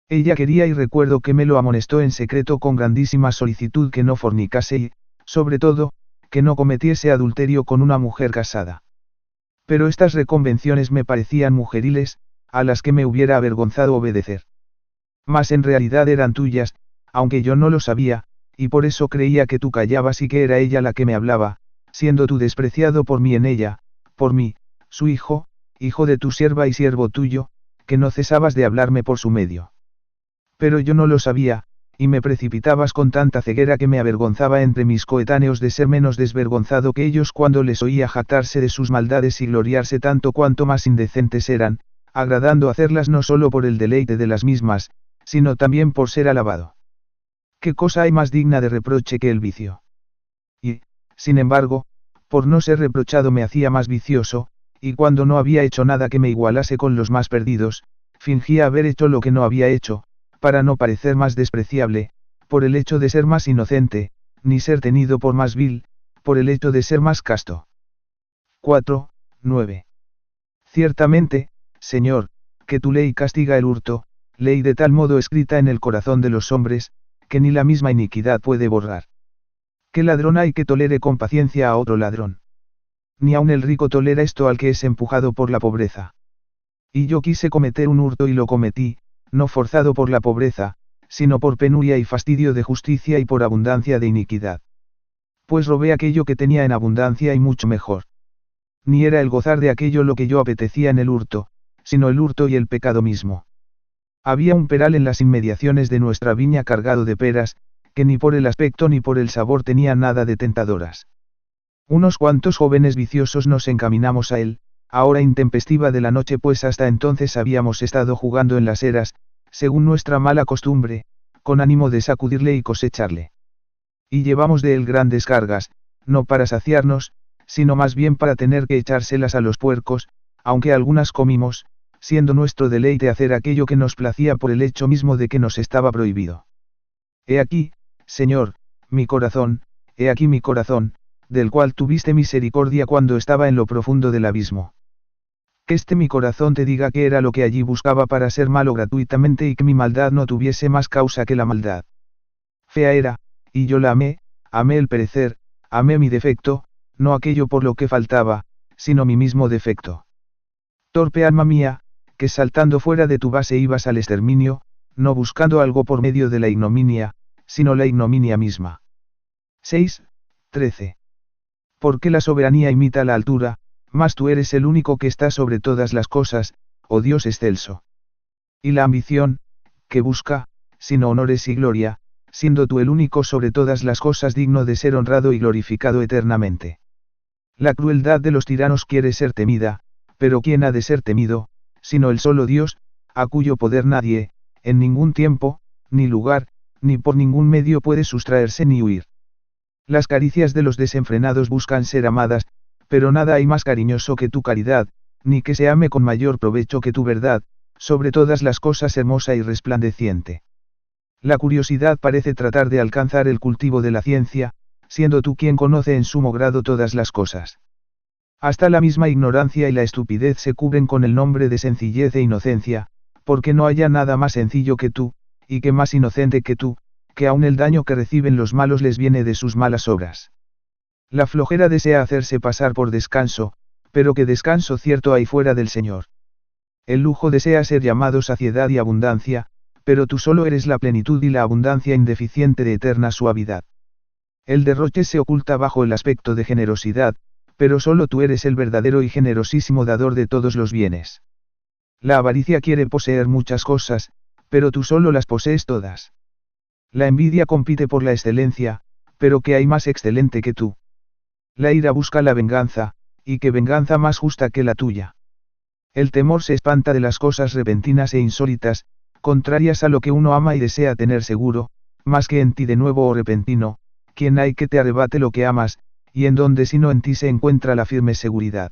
Ella quería y recuerdo que me lo amonestó en secreto con grandísima solicitud que no fornicase y, sobre todo, que no cometiese adulterio con una mujer casada. Pero estas reconvenciones me parecían mujeriles, a las que me hubiera avergonzado obedecer. Mas en realidad eran tuyas, aunque yo no lo sabía, y por eso creía que tú callabas y que era ella la que me hablaba, siendo tú despreciado por mí en ella, por mí, su hijo, hijo de tu sierva y siervo tuyo, que no cesabas de hablarme por su medio. Pero yo no lo sabía, y me precipitabas con tanta ceguera que me avergonzaba entre mis coetáneos de ser menos desvergonzado que ellos cuando les oía jactarse de sus maldades y gloriarse tanto cuanto más indecentes eran, agradando hacerlas no solo por el deleite de las mismas, sino también por ser alabado. ¿Qué cosa hay más digna de reproche que el vicio? Y, sin embargo, por no ser reprochado me hacía más vicioso, y cuando no había hecho nada que me igualase con los más perdidos, fingía haber hecho lo que no había hecho, para no parecer más despreciable, por el hecho de ser más inocente, ni ser tenido por más vil, por el hecho de ser más casto. 4, 9. Ciertamente, Señor, que tu ley castiga el hurto, ley de tal modo escrita en el corazón de los hombres, que ni la misma iniquidad puede borrar. ¿Qué ladrón hay que tolere con paciencia a otro ladrón? Ni aun el rico tolera esto al que es empujado por la pobreza. Y yo quise cometer un hurto y lo cometí, no forzado por la pobreza, sino por penuria y fastidio de justicia y por abundancia de iniquidad. Pues robé aquello que tenía en abundancia y mucho mejor. Ni era el gozar de aquello lo que yo apetecía en el hurto, sino el hurto y el pecado mismo. Había un peral en las inmediaciones de nuestra viña cargado de peras, que ni por el aspecto ni por el sabor tenía nada de tentadoras. Unos cuantos jóvenes viciosos nos encaminamos a él, a hora intempestiva de la noche, pues hasta entonces habíamos estado jugando en las eras, según nuestra mala costumbre, con ánimo de sacudirle y cosecharle. Y llevamos de él grandes cargas, no para saciarnos, sino más bien para tener que echárselas a los puercos, aunque algunas comimos, siendo nuestro deleite hacer aquello que nos placía por el hecho mismo de que nos estaba prohibido. He aquí, Señor, mi corazón, he aquí mi corazón, del cual tuviste misericordia cuando estaba en lo profundo del abismo. Que mi corazón te diga qué era lo que allí buscaba para ser malo gratuitamente y que mi maldad no tuviese más causa que la maldad. Fea era, y yo la amé, amé el perecer, amé mi defecto, no aquello por lo que faltaba, sino mi mismo defecto. Torpe alma mía, que saltando fuera de tu base ibas al exterminio, no buscando algo por medio de la ignominia, sino la ignominia misma. 6, 13. Porque la soberanía imita la altura, mas tú eres el único que está sobre todas las cosas, oh Dios excelso. Y la ambición, que busca, sino honores y gloria, siendo tú el único sobre todas las cosas digno de ser honrado y glorificado eternamente. La crueldad de los tiranos quiere ser temida, pero ¿quién ha de ser temido, sino el solo Dios, a cuyo poder nadie, en ningún tiempo, ni lugar, ni por ningún medio puede sustraerse ni huir? Las caricias de los desenfrenados buscan ser amadas, pero nada hay más cariñoso que tu caridad, ni que se ame con mayor provecho que tu verdad, sobre todas las cosas hermosa y resplandeciente. La curiosidad parece tratar de alcanzar el cultivo de la ciencia, siendo tú quien conoce en sumo grado todas las cosas. Hasta la misma ignorancia y la estupidez se cubren con el nombre de sencillez e inocencia, porque no haya nada más sencillo que tú, y que más inocente que tú, que aun el daño que reciben los malos les viene de sus malas obras. La flojera desea hacerse pasar por descanso, pero ¿qué descanso cierto hay fuera del Señor? El lujo desea ser llamado saciedad y abundancia, pero tú solo eres la plenitud y la abundancia indeficiente de eterna suavidad. El derroche se oculta bajo el aspecto de generosidad, pero solo tú eres el verdadero y generosísimo dador de todos los bienes. La avaricia quiere poseer muchas cosas, pero tú solo las posees todas. La envidia compite por la excelencia, pero ¿qué hay más excelente que tú? La ira busca la venganza, y qué venganza más justa que la tuya. El temor se espanta de las cosas repentinas e insólitas, contrarias a lo que uno ama y desea tener seguro, más que en ti de nuevo o repentino, quien hay que te arrebate lo que amas, y en donde sino en ti se encuentra la firme seguridad.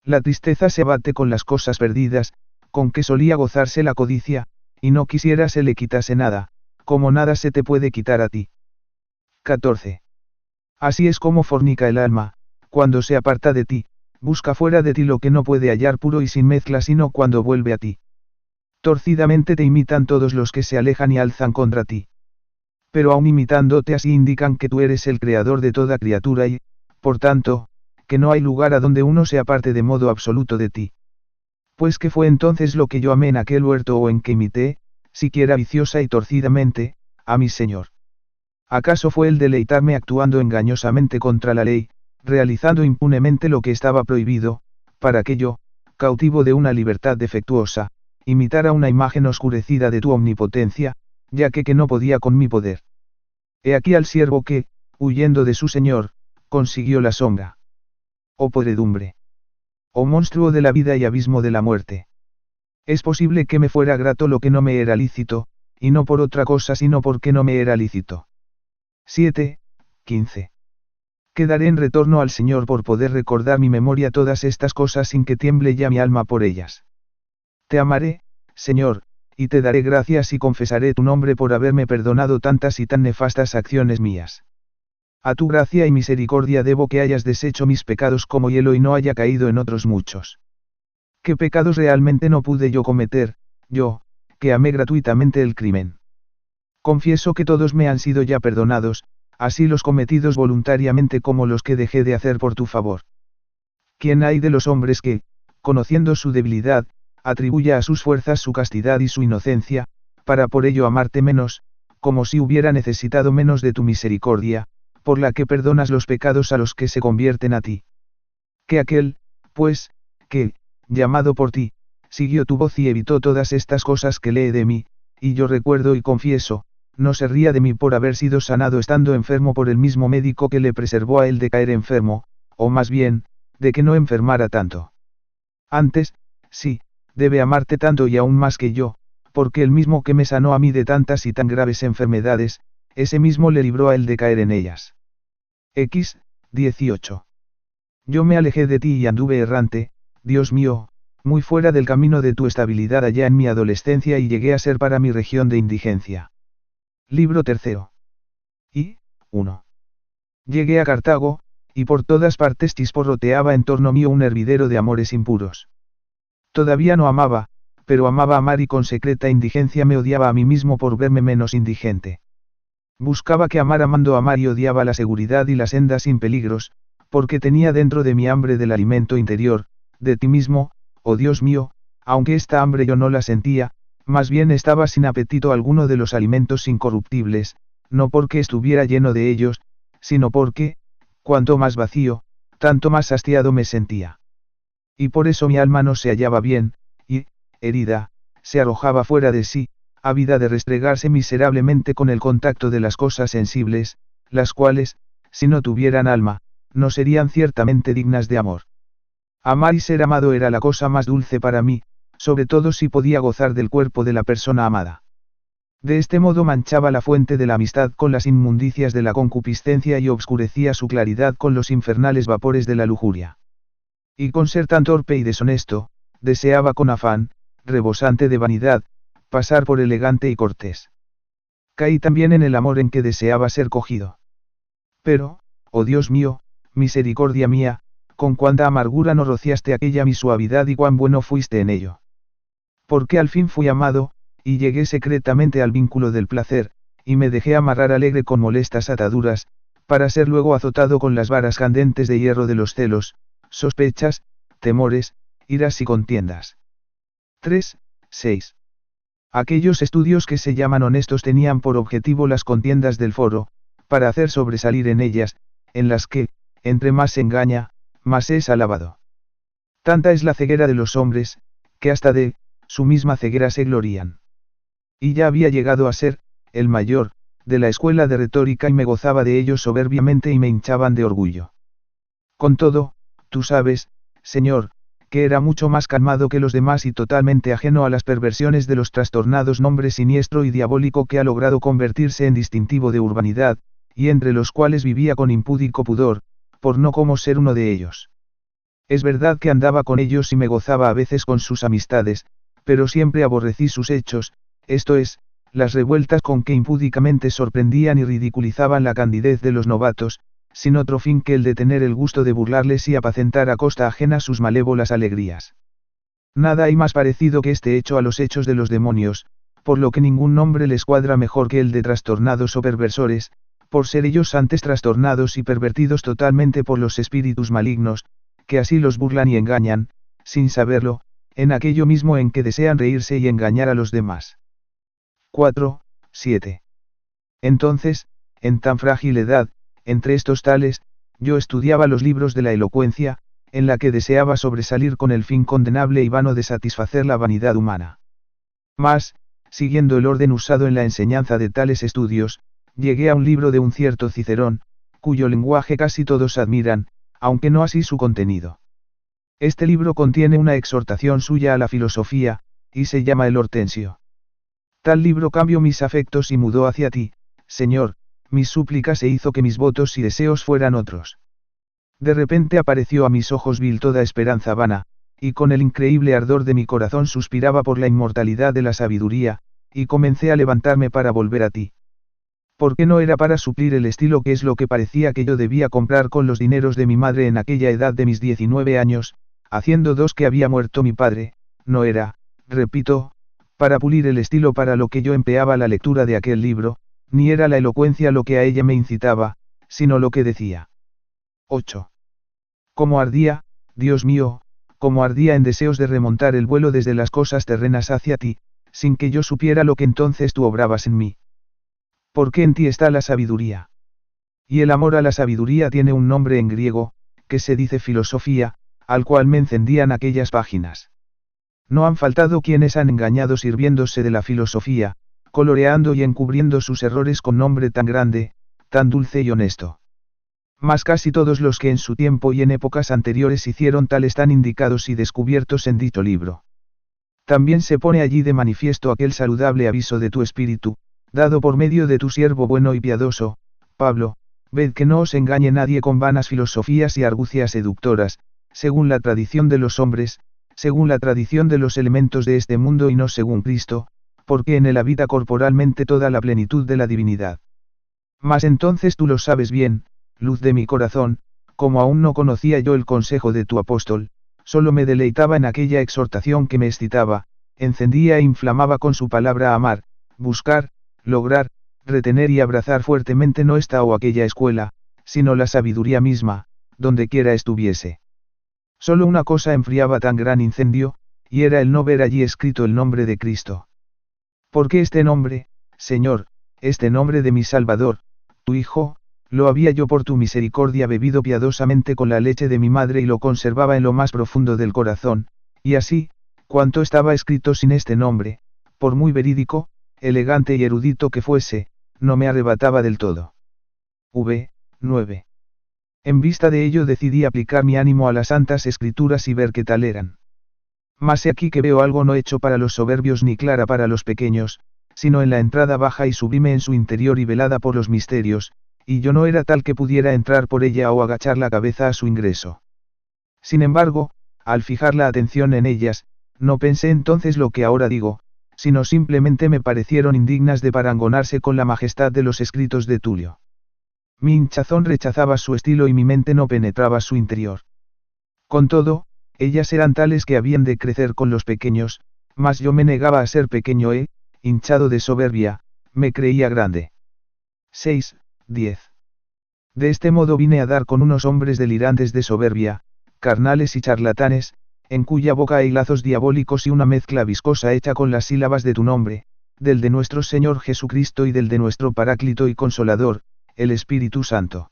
La tristeza se abate con las cosas perdidas, con que solía gozarse la codicia, y no quisiera se le quitase nada, como nada se te puede quitar a ti. 14. Así es como fornica el alma, cuando se aparta de ti, busca fuera de ti lo que no puede hallar puro y sin mezcla sino cuando vuelve a ti. Torcidamente te imitan todos los que se alejan y alzan contra ti. Pero aun imitándote así indican que tú eres el creador de toda criatura y, por tanto, que no hay lugar a donde uno se aparte de modo absoluto de ti. Pues ¿qué fue entonces lo que yo amé en aquel huerto o en que imité, siquiera viciosa y torcidamente, a mi Señor? ¿Acaso fue el deleitarme actuando engañosamente contra la ley, realizando impunemente lo que estaba prohibido, para que yo, cautivo de una libertad defectuosa, imitara una imagen oscurecida de tu omnipotencia, ya que no podía con mi poder? He aquí al siervo que, huyendo de su Señor, consiguió la sombra. Oh podredumbre. Oh monstruo de la vida y abismo de la muerte. Es posible que me fuera grato lo que no me era lícito, y no por otra cosa sino porque no me era lícito. 7, 15. Quedaré en retorno al Señor por poder recordar mi memoria todas estas cosas sin que tiemble ya mi alma por ellas. Te amaré, Señor, y te daré gracias y confesaré tu nombre por haberme perdonado tantas y tan nefastas acciones mías. A tu gracia y misericordia debo que hayas deshecho mis pecados como hielo y no haya caído en otros muchos. ¿Qué pecados realmente no pude yo cometer, yo, que amé gratuitamente el crimen? Confieso que todos me han sido ya perdonados, así los cometidos voluntariamente como los que dejé de hacer por tu favor. ¿Quién hay de los hombres que, conociendo su debilidad, atribuya a sus fuerzas su castidad y su inocencia, para por ello amarte menos, como si hubiera necesitado menos de tu misericordia, por la que perdonas los pecados a los que se convierten a ti? Que aquel, pues, que, llamado por ti, siguió tu voz y evitó todas estas cosas que lee de mí, y yo recuerdo y confieso, no se ría de mí por haber sido sanado estando enfermo por el mismo médico que le preservó a él de caer enfermo, o más bien, de que no enfermara tanto. Antes, sí, debe amarte tanto y aún más que yo, porque el mismo que me sanó a mí de tantas y tan graves enfermedades, ese mismo le libró a él de caer en ellas. 18. Yo me alejé de ti y anduve errante, Dios mío, muy fuera del camino de tu estabilidad allá en mi adolescencia y llegué a ser para mi región de indigencia. Libro tercero. Y, 1. Llegué a Cartago, y por todas partes chisporroteaba en torno mío un hervidero de amores impuros. Todavía no amaba, pero amaba amar y con secreta indigencia me odiaba a mí mismo por verme menos indigente. Buscaba que amar amando amar y odiaba la seguridad y la senda sin peligros, porque tenía dentro de mi hambre del alimento interior, de ti mismo, oh Dios mío, aunque esta hambre yo no la sentía, más bien estaba sin apetito alguno de los alimentos incorruptibles, no porque estuviera lleno de ellos, sino porque, cuanto más vacío, tanto más hastiado me sentía. Y por eso mi alma no se hallaba bien, y, herida, se arrojaba fuera de sí, ávida de restregarse miserablemente con el contacto de las cosas sensibles, las cuales, si no tuvieran alma, no serían ciertamente dignas de amor. Amar y ser amado era la cosa más dulce para mí, sobre todo si podía gozar del cuerpo de la persona amada. De este modo manchaba la fuente de la amistad con las inmundicias de la concupiscencia y obscurecía su claridad con los infernales vapores de la lujuria. Y con ser tan torpe y deshonesto, deseaba con afán, rebosante de vanidad, pasar por elegante y cortés. Caí también en el amor en que deseaba ser cogido. Pero, oh Dios mío, misericordia mía, con cuánta amargura no rociaste aquella mi suavidad y cuán bueno fuiste en ello. Porque al fin fui amado, y llegué secretamente al vínculo del placer, y me dejé amarrar alegre con molestas ataduras, para ser luego azotado con las varas candentes de hierro de los celos, sospechas, temores, iras y contiendas. 3. 6. Aquellos estudios que se llaman honestos tenían por objetivo las contiendas del foro, para hacer sobresalir en ellas, en las que, entre más se engaña, más es alabado. Tanta es la ceguera de los hombres, que hasta de su misma ceguera se glorían. Y ya había llegado a ser, el mayor, de la escuela de retórica y me gozaba de ellos soberbiamente y me hinchaban de orgullo. Con todo, tú sabes, Señor, que era mucho más calmado que los demás y totalmente ajeno a las perversiones de los trastornados nombres siniestro y diabólico que ha logrado convertirse en distintivo de urbanidad, y entre los cuales vivía con impúdico pudor, por no como ser uno de ellos. Es verdad que andaba con ellos y me gozaba a veces con sus amistades, pero siempre aborrecí sus hechos, esto es, las revueltas con que impúdicamente sorprendían y ridiculizaban la candidez de los novatos, sin otro fin que el de tener el gusto de burlarles y apacentar a costa ajena sus malévolas alegrías. Nada hay más parecido que este hecho a los hechos de los demonios, por lo que ningún nombre les cuadra mejor que el de trastornados o perversores, por ser ellos antes trastornados y pervertidos totalmente por los espíritus malignos, que así los burlan y engañan, sin saberlo, en aquello mismo en que desean reírse y engañar a los demás. 4. 7. Entonces, en tan frágil edad, entre estos tales, yo estudiaba los libros de la elocuencia, en la que deseaba sobresalir con el fin condenable y vano de satisfacer la vanidad humana. Mas, siguiendo el orden usado en la enseñanza de tales estudios, llegué a un libro de un cierto Cicerón, cuyo lenguaje casi todos admiran, aunque no así su contenido. Este libro contiene una exhortación suya a la filosofía, y se llama el Hortensio. Tal libro cambió mis afectos y mudó hacia ti, Señor, mis súplicas e hizo que mis votos y deseos fueran otros. De repente apareció a mis ojos vil toda esperanza vana, y con el increíble ardor de mi corazón suspiraba por la inmortalidad de la sabiduría, y comencé a levantarme para volver a ti. Porque no era para suplir el estilo que es lo que parecía que yo debía comprar con los dineros de mi madre en aquella edad de mis 19 años, haciendo 2 que había muerto mi padre, no era, repito, para pulir el estilo para lo que yo empleaba la lectura de aquel libro, ni era la elocuencia lo que a ella me incitaba, sino lo que decía. 8. Como ardía, Dios mío, como ardía en deseos de remontar el vuelo desde las cosas terrenas hacia ti, sin que yo supiera lo que entonces tú obrabas en mí. Porque en ti está la sabiduría. Y el amor a la sabiduría tiene un nombre en griego, que se dice filosofía, al cual me encendían aquellas páginas. No han faltado quienes han engañado sirviéndose de la filosofía, coloreando y encubriendo sus errores con nombre tan grande, tan dulce y honesto. Mas casi todos los que en su tiempo y en épocas anteriores hicieron tal están indicados y descubiertos en dicho libro. También se pone allí de manifiesto aquel saludable aviso de tu espíritu, dado por medio de tu siervo bueno y piadoso, Pablo, ved que no os engañe nadie con vanas filosofías y argucias seductoras, según la tradición de los hombres, según la tradición de los elementos de este mundo y no según Cristo, porque en él habita corporalmente toda la plenitud de la divinidad. Mas entonces tú lo sabes bien, luz de mi corazón, como aún no conocía yo el consejo de tu apóstol, solo me deleitaba en aquella exhortación que me excitaba, encendía e inflamaba con su palabra amar, buscar, lograr, retener y abrazar fuertemente no esta o aquella escuela, sino la sabiduría misma, donde quiera estuviese. Solo una cosa enfriaba tan gran incendio, y era el no ver allí escrito el nombre de Cristo. Porque este nombre, Señor, este nombre de mi Salvador, tu Hijo, lo había yo por tu misericordia bebido piadosamente con la leche de mi madre y lo conservaba en lo más profundo del corazón, y así, cuanto estaba escrito sin este nombre, por muy verídico, elegante y erudito que fuese, no me arrebataba del todo. 9. En vista de ello decidí aplicar mi ánimo a las santas escrituras y ver qué tal eran. Mas he aquí que veo algo no hecho para los soberbios ni clara para los pequeños, sino en la entrada baja y sublime en su interior y velada por los misterios, y yo no era tal que pudiera entrar por ella o agachar la cabeza a su ingreso. Sin embargo, al fijar la atención en ellas, no pensé entonces lo que ahora digo, sino simplemente me parecieron indignas de parangonarse con la majestad de los escritos de Tulio. Mi hinchazón rechazaba su estilo y mi mente no penetraba su interior. Con todo, ellas eran tales que habían de crecer con los pequeños, mas yo me negaba a ser pequeño e, hinchado de soberbia, me creía grande. 6. 10. De este modo vine a dar con unos hombres delirantes de soberbia, carnales y charlatanes, en cuya boca hay lazos diabólicos y una mezcla viscosa hecha con las sílabas de tu nombre, del de nuestro Señor Jesucristo y del de nuestro Paráclito y Consolador, el Espíritu Santo.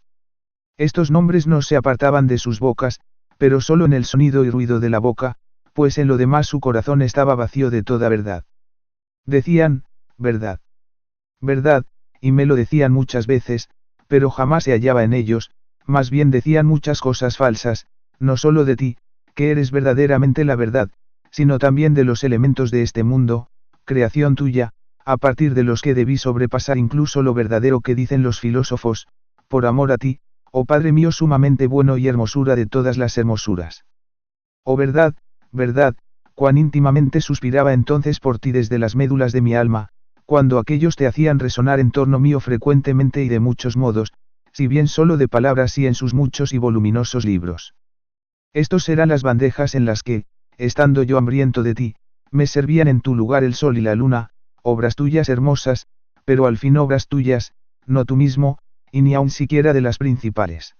Estos nombres no se apartaban de sus bocas, pero solo en el sonido y ruido de la boca, pues en lo demás su corazón estaba vacío de toda verdad. Decían, verdad. Verdad, y me lo decían muchas veces, pero jamás se hallaba en ellos, más bien decían muchas cosas falsas, no solo de ti, que eres verdaderamente la verdad, sino también de los elementos de este mundo, creación tuya, a partir de los que debí sobrepasar incluso lo verdadero que dicen los filósofos, por amor a ti, oh Padre mío sumamente bueno y hermosura de todas las hermosuras. Oh verdad, verdad, cuán íntimamente suspiraba entonces por ti desde las médulas de mi alma, cuando aquellos te hacían resonar en torno mío frecuentemente y de muchos modos, si bien solo de palabras y en sus muchos y voluminosos libros. Estos eran las bandejas en las que, estando yo hambriento de ti, me servían en tu lugar el sol y la luna, obras tuyas hermosas, pero al fin obras tuyas, no tú mismo, y ni aun siquiera de las principales.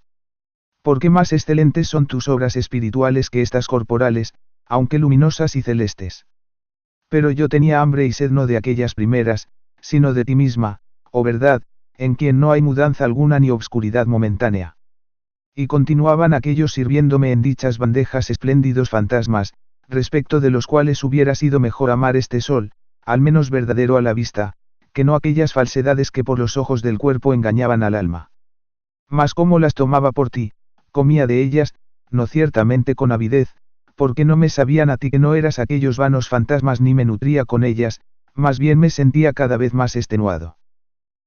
Porque más excelentes son tus obras espirituales que estas corporales, aunque luminosas y celestes. Pero yo tenía hambre y sed no de aquellas primeras, sino de ti misma, oh verdad, en quien no hay mudanza alguna ni obscuridad momentánea. Y continuaban aquellos sirviéndome en dichas bandejas espléndidos fantasmas, respecto de los cuales hubiera sido mejor amar este sol, al menos verdadero a la vista, que no aquellas falsedades que por los ojos del cuerpo engañaban al alma. Mas como las tomaba por ti, comía de ellas, no ciertamente con avidez, porque no me sabían a ti que no eras aquellos vanos fantasmas ni me nutría con ellas, más bien me sentía cada vez más extenuado.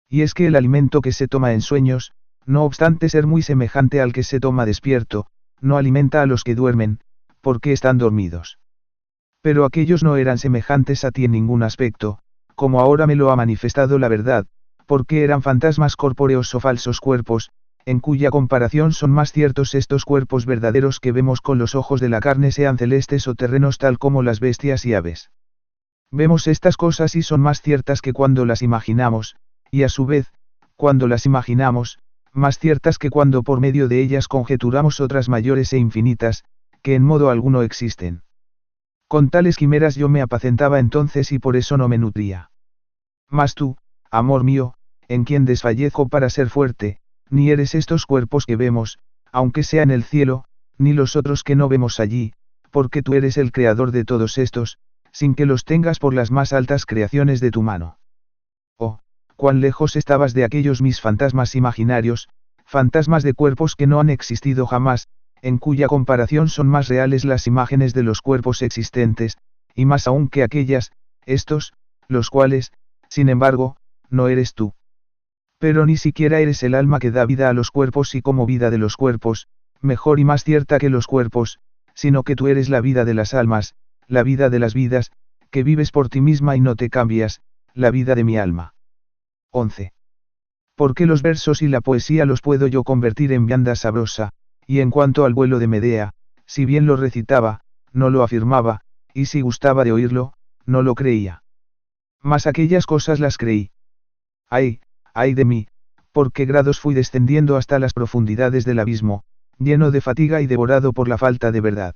Y es que el alimento que se toma en sueños, no obstante ser muy semejante al que se toma despierto, no alimenta a los que duermen, porque están dormidos. Pero aquellos no eran semejantes a ti en ningún aspecto, como ahora me lo ha manifestado la verdad, porque eran fantasmas corpóreos o falsos cuerpos, en cuya comparación son más ciertos estos cuerpos verdaderos que vemos con los ojos de la carne, sean celestes o terrenos, tal como las bestias y aves. Vemos estas cosas y son más ciertas que cuando las imaginamos, y a su vez, cuando las imaginamos, más ciertas que cuando por medio de ellas conjeturamos otras mayores e infinitas, que en modo alguno existen. Con tales quimeras yo me apacentaba entonces y por eso no me nutría. Mas tú, amor mío, en quien desfallezco para ser fuerte, ni eres estos cuerpos que vemos, aunque sea en el cielo, ni los otros que no vemos allí, porque tú eres el creador de todos estos, sin que los tengas por las más altas creaciones de tu mano. Oh, cuán lejos estabas de aquellos mis fantasmas imaginarios, fantasmas de cuerpos que no han existido jamás, en cuya comparación son más reales las imágenes de los cuerpos existentes, y más aún que aquellas, estos, los cuales, sin embargo, no eres tú. Pero ni siquiera eres el alma que da vida a los cuerpos y como vida de los cuerpos, mejor y más cierta que los cuerpos, sino que tú eres la vida de las almas, la vida de las vidas, que vives por ti misma y no te cambias, la vida de mi alma. 11. Porque los versos y la poesía los puedo yo convertir en vianda sabrosa, y en cuanto al vuelo de Medea, si bien lo recitaba, no lo afirmaba, y si gustaba de oírlo, no lo creía. Mas aquellas cosas las creí. Ay de mí, por qué grados fui descendiendo hasta las profundidades del abismo, lleno de fatiga y devorado por la falta de verdad.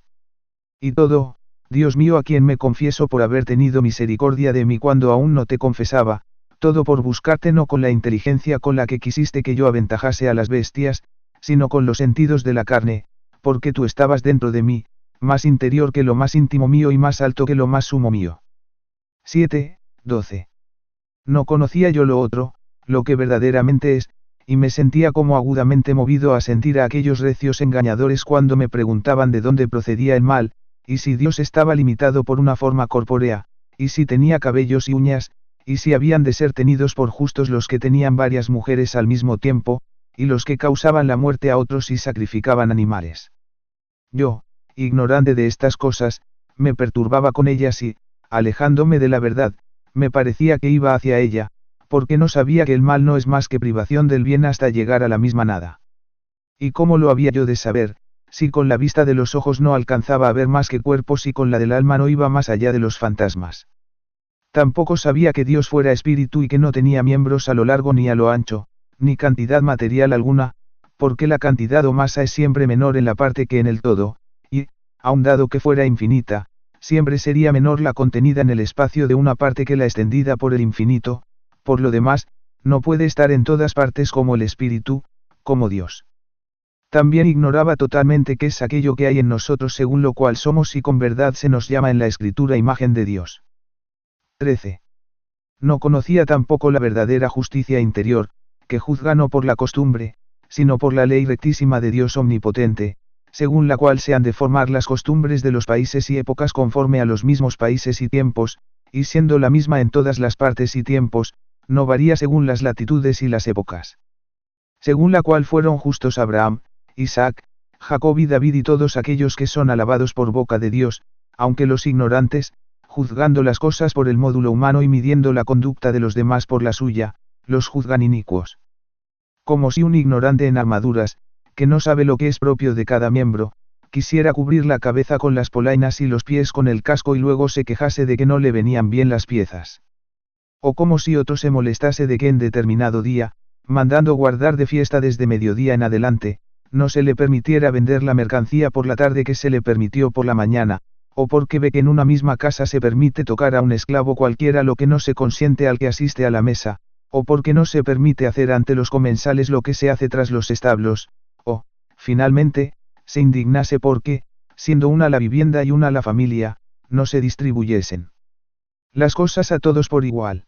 Y todo, Dios mío, a quien me confieso por haber tenido misericordia de mí cuando aún no te confesaba, todo por buscarte no con la inteligencia con la que quisiste que yo aventajase a las bestias, sino con los sentidos de la carne, porque tú estabas dentro de mí, más interior que lo más íntimo mío y más alto que lo más sumo mío. 7:12. No conocía yo lo otro, lo que verdaderamente es, y me sentía como agudamente movido a sentir a aquellos recios engañadores cuando me preguntaban de dónde procedía el mal, y si Dios estaba limitado por una forma corpórea, y si tenía cabellos y uñas, y si habían de ser tenidos por justos los que tenían varias mujeres al mismo tiempo, y los que causaban la muerte a otros y sacrificaban animales. Yo, ignorante de estas cosas, me perturbaba con ellas y, alejándome de la verdad, me parecía que iba hacia ella, porque no sabía que el mal no es más que privación del bien hasta llegar a la misma nada. ¿Y cómo lo había yo de saber, si con la vista de los ojos no alcanzaba a ver más que cuerpos y con la del alma no iba más allá de los fantasmas? Tampoco sabía que Dios fuera espíritu y que no tenía miembros a lo largo ni a lo ancho, ni cantidad material alguna, porque la cantidad o masa es siempre menor en la parte que en el todo, y, aun dado que fuera infinita, siempre sería menor la contenida en el espacio de una parte que la extendida por el infinito. Por lo demás, no puede estar en todas partes como el Espíritu, como Dios. También ignoraba totalmente qué es aquello que hay en nosotros según lo cual somos y con verdad se nos llama en la Escritura imagen de Dios. 13. No conocía tampoco la verdadera justicia interior, que juzga no por la costumbre, sino por la ley rectísima de Dios omnipotente, según la cual se han de formar las costumbres de los países y épocas conforme a los mismos países y tiempos, y siendo la misma en todas las partes y tiempos, no varía según las latitudes y las épocas. Según la cual fueron justos Abraham, Isaac, Jacob y David y todos aquellos que son alabados por boca de Dios, aunque los ignorantes, juzgando las cosas por el módulo humano y midiendo la conducta de los demás por la suya, los juzgan inicuos. Como si un ignorante en armaduras, que no sabe lo que es propio de cada miembro, quisiera cubrir la cabeza con las polainas y los pies con el casco y luego se quejase de que no le venían bien las piezas. O como si otro se molestase de que en determinado día, mandando guardar de fiesta desde mediodía en adelante, no se le permitiera vender la mercancía por la tarde que se le permitió por la mañana, o porque ve que en una misma casa se permite tocar a un esclavo cualquiera lo que no se consiente al que asiste a la mesa, o porque no se permite hacer ante los comensales lo que se hace tras los establos, o, finalmente, se indignase porque, siendo una la vivienda y una la familia, no se distribuyesen las cosas a todos por igual.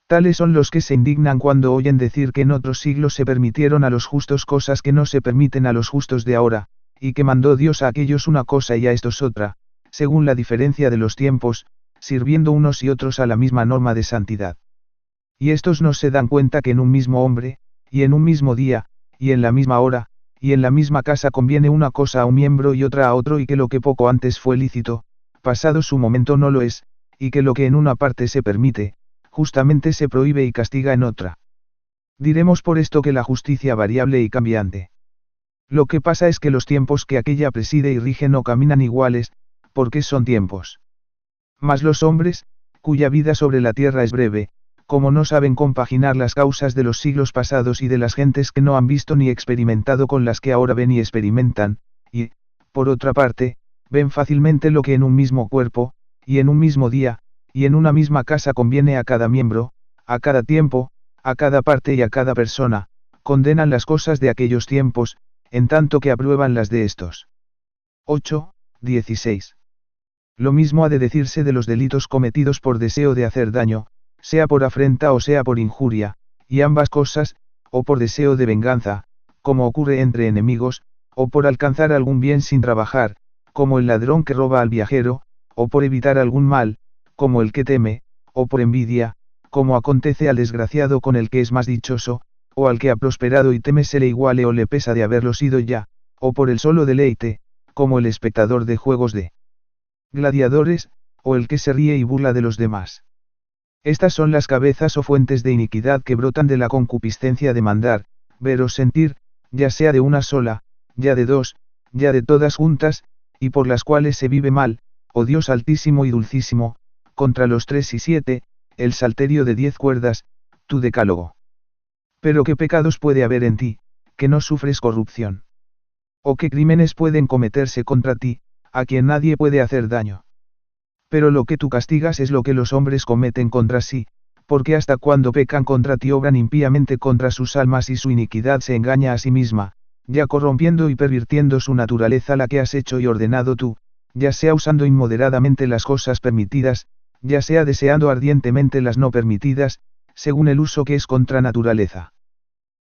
Tales son los que se indignan cuando oyen decir que en otros siglos se permitieron a los justos cosas que no se permiten a los justos de ahora, y que mandó Dios a aquellos una cosa y a estos otra, según la diferencia de los tiempos, sirviendo unos y otros a la misma norma de santidad. Y estos no se dan cuenta que en un mismo hombre, y en un mismo día, y en la misma hora, y en la misma casa conviene una cosa a un miembro y otra a otro y que lo que poco antes fue lícito, pasado su momento no lo es, y que lo que en una parte se permite, justamente se prohíbe y castiga en otra. Diremos por esto que la justicia variable y cambiante. Lo que pasa es que los tiempos que aquella preside y rige no caminan iguales, porque son tiempos. Mas los hombres, cuya vida sobre la tierra es breve, como no saben compaginar las causas de los siglos pasados y de las gentes que no han visto ni experimentado con las que ahora ven y experimentan, y, por otra parte, ven fácilmente lo que en un mismo cuerpo, y en un mismo día, y en una misma casa conviene a cada miembro, a cada tiempo, a cada parte y a cada persona, condenan las cosas de aquellos tiempos, en tanto que aprueban las de estos. 8, 16. Lo mismo ha de decirse de los delitos cometidos por deseo de hacer daño, sea por afrenta o sea por injuria, y ambas cosas, o por deseo de venganza, como ocurre entre enemigos, o por alcanzar algún bien sin trabajar, como el ladrón que roba al viajero, o por evitar algún mal, como el que teme, o por envidia, como acontece al desgraciado con el que es más dichoso, o al que ha prosperado y teme se le iguale o le pesa de haberlo sido ya, o por el solo deleite, como el espectador de juegos de gladiadores, o el que se ríe y burla de los demás. Estas son las cabezas o fuentes de iniquidad que brotan de la concupiscencia de mandar, ver o sentir, ya sea de una sola, ya de dos, ya de todas juntas, y por las cuales se vive mal, oh Dios altísimo y dulcísimo, contra los 3 y 7, el salterio de 10 cuerdas, tu decálogo. Pero ¿qué pecados puede haber en ti, que no sufres corrupción? ¿O qué crímenes pueden cometerse contra ti, a quien nadie puede hacer daño? Pero lo que tú castigas es lo que los hombres cometen contra sí, porque hasta cuando pecan contra ti obran impíamente contra sus almas y su iniquidad se engaña a sí misma, ya corrompiendo y pervirtiendo su naturaleza la que has hecho y ordenado tú, ya sea usando inmoderadamente las cosas permitidas, ya sea deseando ardientemente las no permitidas, según el uso que es contra naturaleza.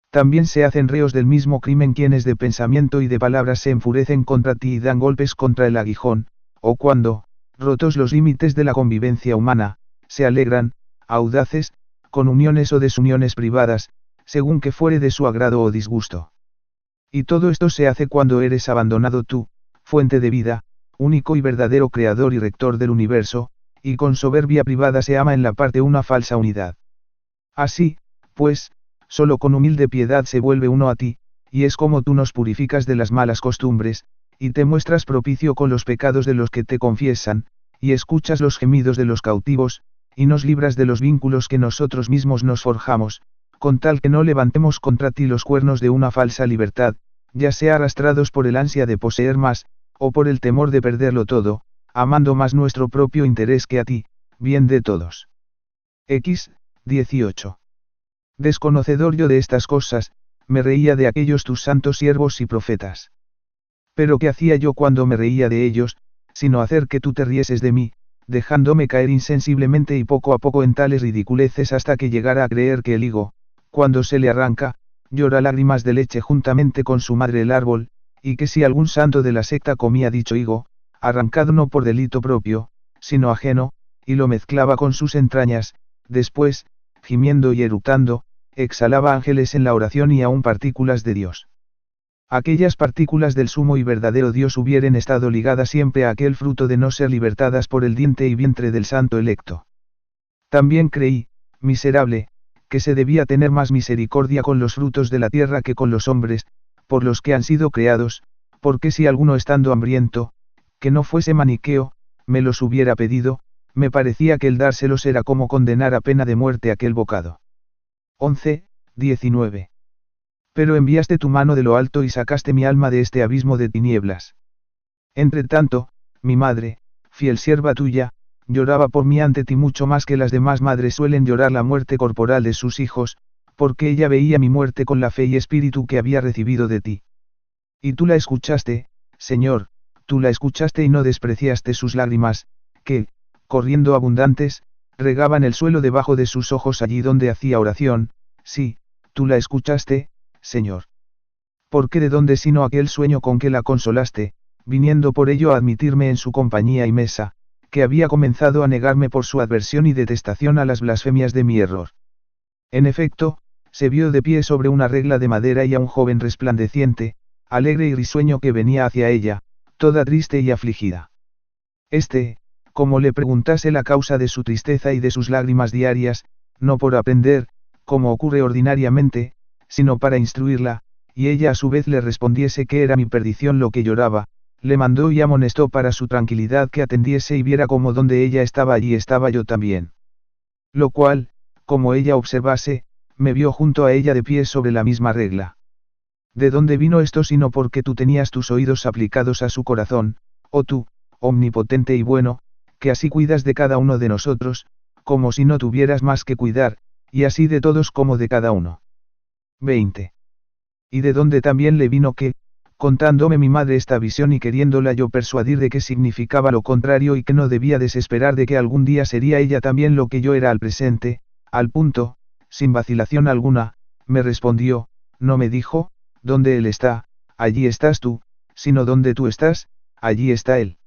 También se hacen reos del mismo crimen quienes de pensamiento y de palabras se enfurecen contra ti y dan golpes contra el aguijón, o cuando, rotos los límites de la convivencia humana, se alegran, audaces, con uniones o desuniones privadas, según que fuere de su agrado o disgusto. Y todo esto se hace cuando eres abandonado tú, fuente de vida, único y verdadero creador y rector del universo, y con soberbia privada se ama en la parte una falsa unidad. Así, pues, solo con humilde piedad se vuelve uno a ti, y es como tú nos purificas de las malas costumbres, y te muestras propicio con los pecados de los que te confiesan, y escuchas los gemidos de los cautivos, y nos libras de los vínculos que nosotros mismos nos forjamos, con tal que no levantemos contra ti los cuernos de una falsa libertad, ya sea arrastrados por el ansia de poseer más, o por el temor de perderlo todo, amando más nuestro propio interés que a ti, bien de todos. X, 18. Desconocedor yo de estas cosas, me reía de aquellos tus santos siervos y profetas. Pero ¿qué hacía yo cuando me reía de ellos, sino hacer que tú te rieses de mí, dejándome caer insensiblemente y poco a poco en tales ridiculeces hasta que llegara a creer que el higo, cuando se le arranca, llora lágrimas de leche juntamente con su madre el árbol, y que si algún santo de la secta comía dicho higo, arrancado no por delito propio, sino ajeno, y lo mezclaba con sus entrañas, después, gimiendo y eructando, exhalaba ángeles en la oración y aún partículas de Dios. Aquellas partículas del sumo y verdadero Dios hubieran estado ligadas siempre a aquel fruto de no ser libertadas por el diente y vientre del santo electo. También creí, miserable, que se debía tener más misericordia con los frutos de la tierra que con los hombres, por los que han sido creados, porque si alguno estando hambriento, que no fuese maniqueo, me los hubiera pedido, me parecía que el dárselos era como condenar a pena de muerte aquel bocado. 11, 19. Pero enviaste tu mano de lo alto y sacaste mi alma de este abismo de tinieblas. Entre tanto, mi madre, fiel sierva tuya, lloraba por mí ante ti mucho más que las demás madres suelen llorar la muerte corporal de sus hijos, porque ella veía mi muerte con la fe y espíritu que había recibido de ti. Y tú la escuchaste, Señor, tú la escuchaste y no despreciaste sus lágrimas, que, corriendo abundantes, regaban el suelo debajo de sus ojos allí donde hacía oración, sí, tú la escuchaste, Señor. Porque de dónde sino aquel sueño con que la consolaste, viniendo por ello a admitirme en su compañía y mesa, que había comenzado a negarme por su adversión y detestación a las blasfemias de mi error. En efecto, se vio de pie sobre una regla de madera y a un joven resplandeciente, alegre y risueño que venía hacia ella, toda triste y afligida. Como le preguntase la causa de su tristeza y de sus lágrimas diarias, no por aprender, como ocurre ordinariamente, sino para instruirla, y ella a su vez le respondiese que era mi perdición lo que lloraba, le mandó y amonestó para su tranquilidad que atendiese y viera cómo donde ella estaba allí estaba yo también. Lo cual, como ella observase, me vio junto a ella de pies sobre la misma regla. ¿De dónde vino esto sino porque tú tenías tus oídos aplicados a su corazón, oh tú, omnipotente y bueno, que así cuidas de cada uno de nosotros, como si no tuvieras más que cuidar, y así de todos como de cada uno? 20. Y de dónde también le vino que, contándome mi madre esta visión y queriéndola yo persuadir de que significaba lo contrario y que no debía desesperar de que algún día sería ella también lo que yo era al presente, al punto, sin vacilación alguna, me respondió, no me dijo, donde él está, allí estás tú, sino donde tú estás, allí está él.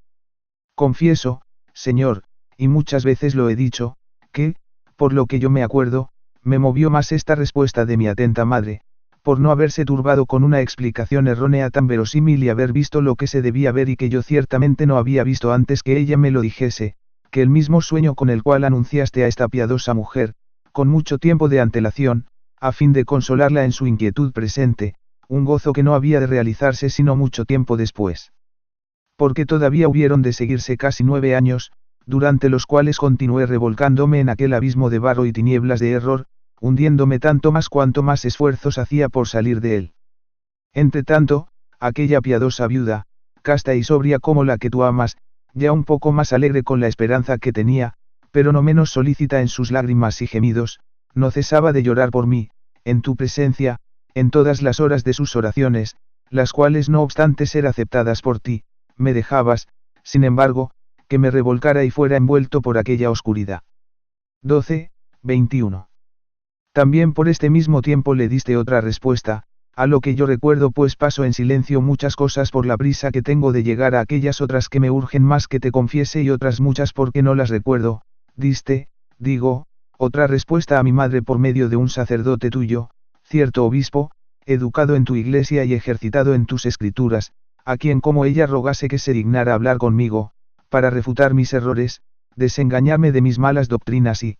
Confieso, Señor, y muchas veces lo he dicho, que, por lo que yo me acuerdo, me movió más esta respuesta de mi atenta madre, por no haberse turbado con una explicación errónea tan verosímil y haber visto lo que se debía ver y que yo ciertamente no había visto antes que ella me lo dijese, que el mismo sueño con el cual anunciaste a esta piadosa mujer, con mucho tiempo de antelación, a fin de consolarla en su inquietud presente, un gozo que no había de realizarse sino mucho tiempo después. Porque todavía hubieron de seguirse casi 9 años, durante los cuales continué revolcándome en aquel abismo de barro y tinieblas de error, hundiéndome tanto más cuanto más esfuerzos hacía por salir de él. Entretanto, aquella piadosa viuda, casta y sobria como la que tú amas, ya un poco más alegre con la esperanza que tenía, pero no menos solícita en sus lágrimas y gemidos, no cesaba de llorar por mí, en tu presencia, en todas las horas de sus oraciones, las cuales no obstante ser aceptadas por ti, me dejabas, sin embargo, que me revolcara y fuera envuelto por aquella oscuridad. 12, 21. También por este mismo tiempo le diste otra respuesta, a lo que yo recuerdo pues paso en silencio muchas cosas por la prisa que tengo de llegar a aquellas otras que me urgen más que te confiese y otras muchas porque no las recuerdo, diste, digo, otra respuesta a mi madre por medio de un sacerdote tuyo, cierto obispo, educado en tu iglesia y ejercitado en tus escrituras, a quien como ella rogase que se dignara hablar conmigo, para refutar mis errores, desengañarme de mis malas doctrinas y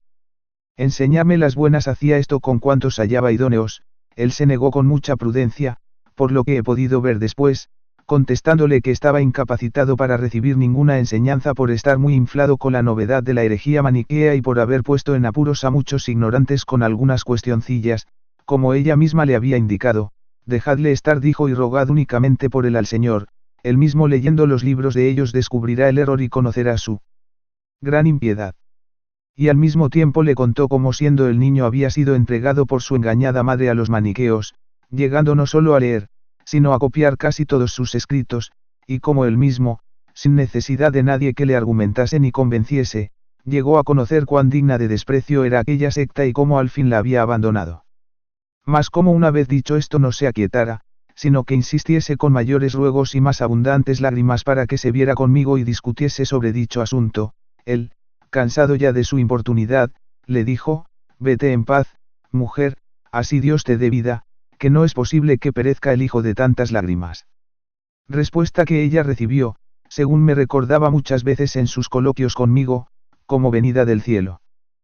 enseñarme las buenas. Hacía esto con cuantos hallaba idóneos, él se negó con mucha prudencia, por lo que he podido ver después, contestándole que estaba incapacitado para recibir ninguna enseñanza por estar muy inflado con la novedad de la herejía maniquea y por haber puesto en apuros a muchos ignorantes con algunas cuestioncillas, como ella misma le había indicado. Dejadle estar, dijo, y rogad únicamente por él al Señor, él mismo leyendo los libros de ellos descubrirá el error y conocerá su gran impiedad. Y al mismo tiempo le contó cómo siendo el niño había sido entregado por su engañada madre a los maniqueos, llegando no solo a leer, sino a copiar casi todos sus escritos, y cómo él mismo, sin necesidad de nadie que le argumentase ni convenciese, llegó a conocer cuán digna de desprecio era aquella secta y cómo al fin la había abandonado. Mas como una vez dicho esto no se aquietara, sino que insistiese con mayores ruegos y más abundantes lágrimas para que se viera conmigo y discutiese sobre dicho asunto, él, cansado ya de su importunidad, le dijo, vete en paz, mujer, así Dios te dé vida, que no es posible que perezca el hijo de tantas lágrimas. Respuesta que ella recibió, según me recordaba muchas veces en sus coloquios conmigo, como venida del cielo.